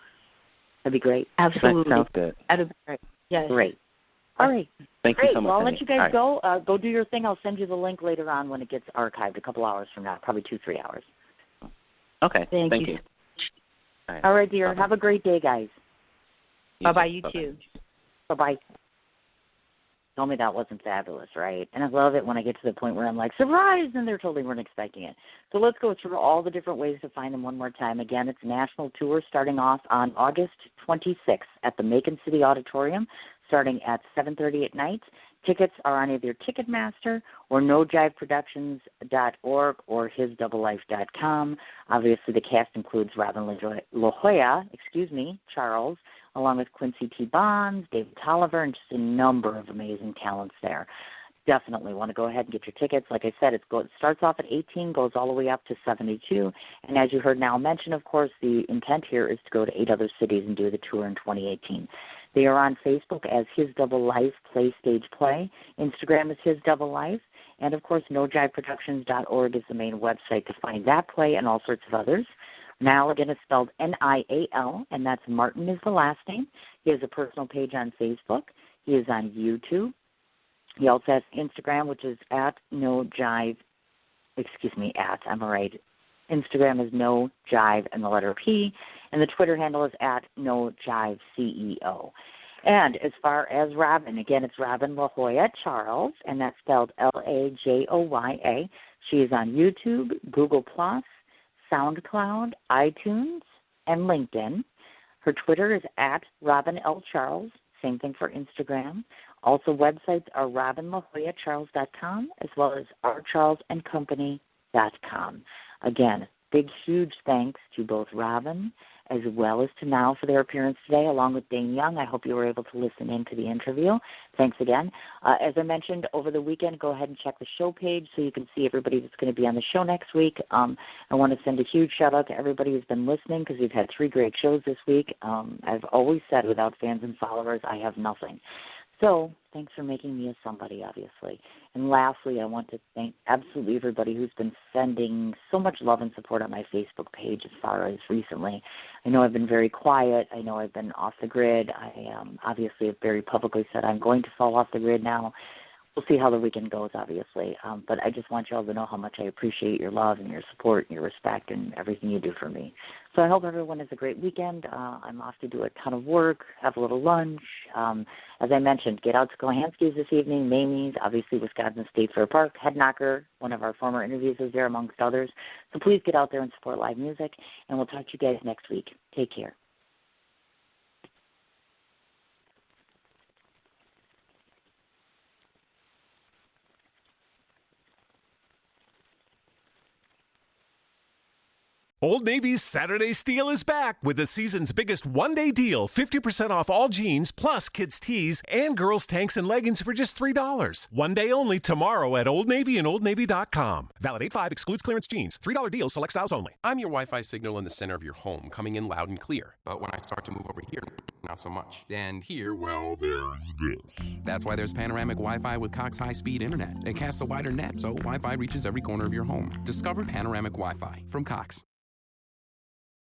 D: That'd be great.
E: Absolutely.
F: That sounds good.
E: That'd be great. Yes.
D: Great. All right.
F: Thank you so much.
D: Well, I'll let you guys go. Go do your thing. I'll send you the link later on when it gets archived a couple hours from now, probably 2-3 hours.
F: Okay. Thank you.
D: All right, dear. Bye-bye. Have a great day, guys.
E: Bye-bye. You too.
D: Bye-bye. Tell me that wasn't fabulous, right? And I love it when I get to the point where I'm like, surprise, and they're totally weren't expecting it. So let's go through all the different ways to find them one more time. Again, it's a national tour starting off on August 26th at the Macon City Auditorium, starting at 7:30 at night. Tickets are on either Ticketmaster or nojiveproductions.org or hisdoublelife.com. Obviously, the cast includes Robyn LaJoya Charles, along with Quincy T. Bonds, David Tolliver, and just a number of amazing talents there. Definitely want to go ahead and get your tickets. Like I said, it starts off at 18, goes all the way up to 72. And as you heard Nial mention, of course, the intent here is to go to 8 other cities and do the tour in 2018. They are on Facebook as His Double Life Play Stage Play. Instagram is His Double Life. And, of course, nojiveproductions.org is the main website to find that play and all sorts of others. Nial, again, is spelled Nial, and that's Martin is the last name. He has a personal page on Facebook. He is on YouTube. He also has Instagram, which is at nojive. Instagram is nojive and the letter P, and the Twitter handle is at nojiveceo. And as far as Robyn, again, it's Robyn LaJoya Charles, and that's spelled LaJoya. She is on YouTube, Google+, SoundCloud, iTunes, and LinkedIn. Her Twitter is at Robyn L. Charles. Same thing for Instagram. Also, websites are robynlajoyacharles.com as well as rcharlesandcompany.com. Again, big, huge thanks to both Robyn as well as to Nial for their appearance today, along with Dane Young. I hope you were able to listen in to the interview. Thanks again. As I mentioned, over the weekend, go ahead and check the show page so you can see everybody that's going to be on the show next week. I want to send a huge shout-out to everybody who's been listening because we've had 3 great shows this week. I've always said without fans and followers, I have nothing. So thanks for making me a somebody, obviously. And lastly, I want to thank absolutely everybody who's been sending so much love and support on my Facebook page as far as recently. I know I've been very quiet. I know I've been off the grid. I obviously have very publicly said I'm going to fall off the grid now. We'll see how the weekend goes, obviously. But I just want you all to know how much I appreciate your love and your support and your respect and everything you do for me. So I hope everyone has a great weekend. I'm off to do a ton of work, have a little lunch. As I mentioned, get out to Kohanski's this evening, Mamie's, obviously Wisconsin State Fair Park, Head Knocker, one of our former interviews is there, amongst others. So please get out there and support live music, and we'll talk to you guys next week. Take care.
G: Old Navy's Saturday Steal is back with the season's biggest one-day deal. 50% off all jeans, plus kids' tees, and girls' tanks and leggings for just $3. One day only tomorrow at Old Navy and OldNavy.com. Valid 8/5, excludes clearance jeans. $3 deal, select styles only.
H: I'm your Wi-Fi signal in the center of your home, coming in loud and clear. But when I start to move over here, not so much. And here, well, there's this. That's why there's panoramic Wi-Fi with Cox high-speed internet. It casts a wider net, so Wi-Fi reaches every corner of your home. Discover panoramic Wi-Fi from Cox.